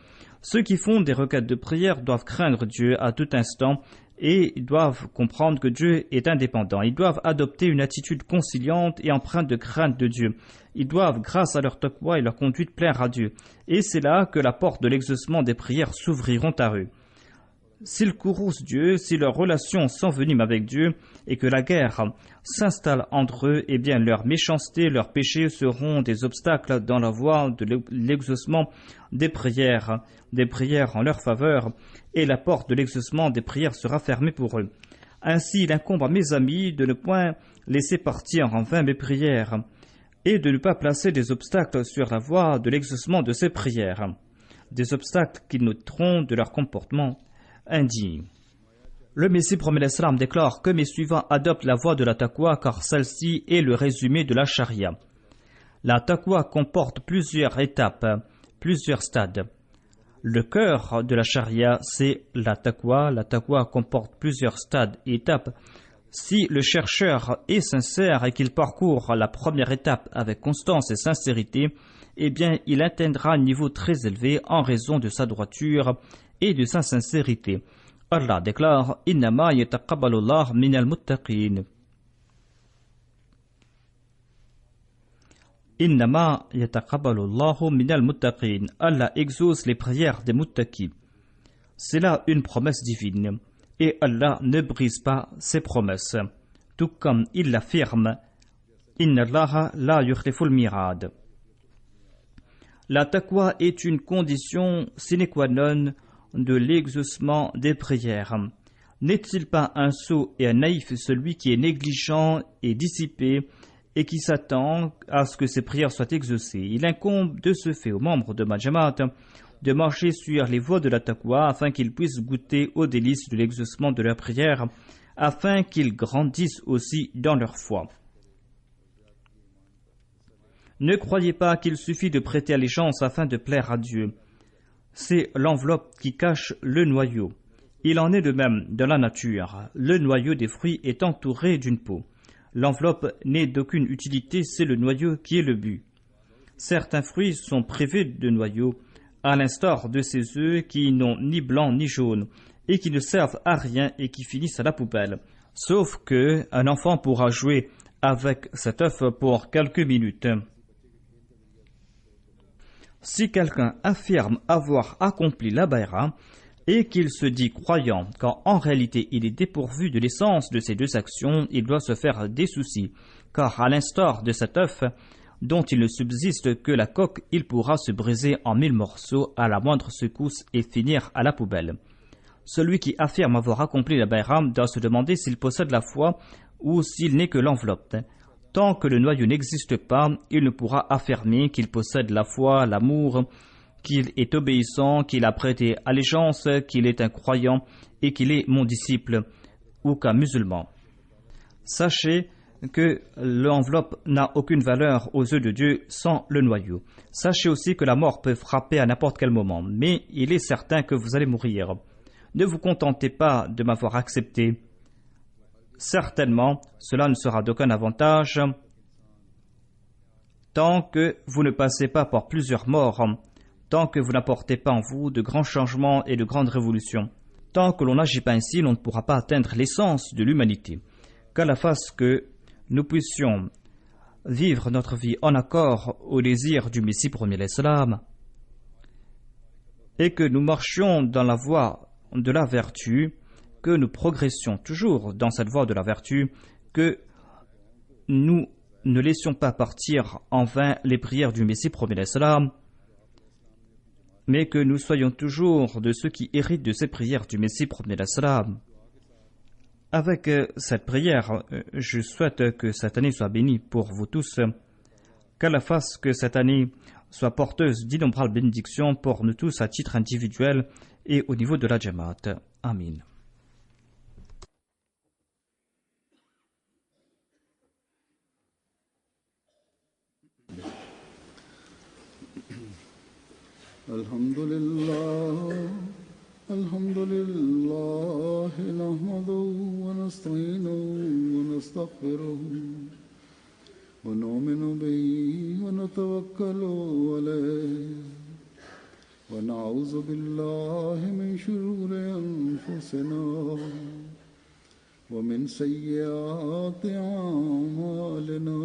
Ceux qui font des requêtes de prière doivent craindre Dieu à tout instant et doivent comprendre que Dieu est indépendant. Ils doivent adopter une attitude conciliante et empreinte de crainte de Dieu. Ils doivent, grâce à leur taqwa et leur conduite, plaire à Dieu. Et c'est là que la porte de l'exaucement des prières s'ouvriront à eux. S'ils courroucent Dieu, si leurs relations s'enveniment avec Dieu et que la guerre s'installe entre eux, eh bien leur méchanceté, leurs péchés seront des obstacles dans la voie de l'exaucement des prières en leur faveur, et la porte de l'exaucement des prières sera fermée pour eux. Ainsi, il incombe à mes amis de ne point laisser partir en vain mes prières et de ne pas placer des obstacles sur la voie de l'exaucement de ces prières, des obstacles qui noteront de leur comportement indigne. Le Messie promet l'Islam déclare que mes suivants adoptent la voie de la taqwa car celle-ci est le résumé de la charia. La taqwa comporte plusieurs étapes, plusieurs stades. Le cœur de la charia, c'est la taqwa. La taqwa comporte plusieurs stades et étapes. Si le chercheur est sincère et qu'il parcourt la première étape avec constance et sincérité, eh bien, il atteindra un niveau très élevé en raison de sa droiture et de sa sincérité. Allah déclare « Innama yataqabbalu Allah minal muttaqin » Innama yataqabbalu Allahu minal muttaqin. Allah exauce les prières des muttaqis. C'est là une promesse divine. Et Allah ne brise pas ses promesses. Tout comme il l'affirme, Inna Allaha la yukhliful mirad. La taqwa est une condition sine qua non de l'exaucement des prières. N'est-il pas un sot et un naïf celui qui est négligent et dissipé et qui s'attend à ce que ses prières soient exaucées? Il incombe de ce fait aux membres de Majamat de marcher sur les voies de la taqwa afin qu'ils puissent goûter aux délices de l'exaucement de leurs prières, afin qu'ils grandissent aussi dans leur foi. Ne croyez pas qu'il suffit de prêter allégeance afin de plaire à Dieu. C'est l'enveloppe qui cache le noyau. Il en est de même dans la nature. Le noyau des fruits est entouré d'une peau. L'enveloppe n'est d'aucune utilité, c'est le noyau qui est le but. Certains fruits sont privés de noyau, à l'instar de ces œufs qui n'ont ni blanc ni jaune, et qui ne servent à rien et qui finissent à la poubelle. Sauf que un enfant pourra jouer avec cet œuf pour quelques minutes. Si quelqu'un affirme avoir accompli la baïra, et qu'il se dit croyant quand en réalité il est dépourvu de l'essence de ces deux actions, il doit se faire des soucis, car à l'instar de cet œuf, dont il ne subsiste que la coque, il pourra se briser en 1000 morceaux à la moindre secousse et finir à la poubelle. Celui qui affirme avoir accompli la baïra doit se demander s'il possède la foi ou s'il n'est que l'enveloppe. Tant que le noyau n'existe pas, il ne pourra affirmer qu'il possède la foi, l'amour, qu'il est obéissant, qu'il a prêté allégeance, qu'il est un croyant et qu'il est mon disciple ou qu'un musulman. Sachez que l'enveloppe n'a aucune valeur aux yeux de Dieu sans le noyau. Sachez aussi que la mort peut frapper à n'importe quel moment, mais il est certain que vous allez mourir. Ne vous contentez pas de m'avoir accepté. Certainement, cela ne sera d'aucun avantage tant que vous ne passez pas par plusieurs morts, tant que vous n'apportez pas en vous de grands changements et de grandes révolutions. Tant que l'on n'agit pas ainsi, l'on ne pourra pas atteindre l'essence de l'humanité. Qu'Allah fasse que nous puissions vivre notre vie en accord au désir du Messie premier l'Islam et que nous marchions dans la voie de la vertu, que nous progressions toujours dans cette voie de la vertu, que nous ne laissions pas partir en vain les prières du Messie premier l'Islam, mais que nous soyons toujours de ceux qui héritent de ces prières du Messie premier l'Islam. Avec cette prière, je souhaite que cette année soit bénie pour vous tous, qu'Allah fasse que cette année soit porteuse d'innombrables bénédictions pour nous tous à titre individuel et au niveau de la Jamaat. Amin. الحمد لله نحمده ونستعينه ونستغفره ونؤمن به ونتوكل عليه ونعوذ بالله من شرور أنفسنا ومن سيئات أعمالنا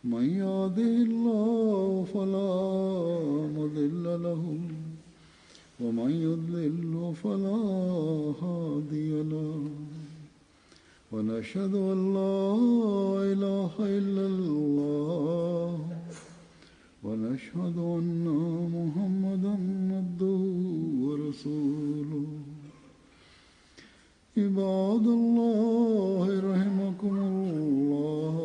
من يهده الله فلا مضل له ومن يضلل فلا هادي له ونشهد أن لا إله إلا الله ونشهد أن محمدا عبده ورسوله عباد الله رحمكم الله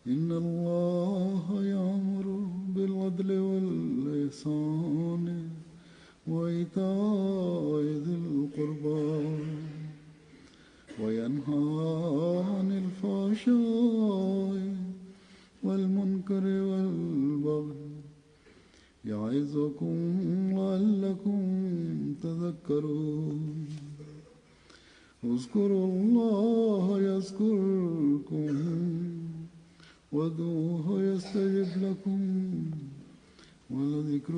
إن الله يأمر بالعدل والإحسان وإيتاء ذي القربى وينهى عن الفحشاء المنكر والبغي يعظكم لعلكم تذكرون اذكروا الله يذكركم وادعوه يستجب لكم ولذكر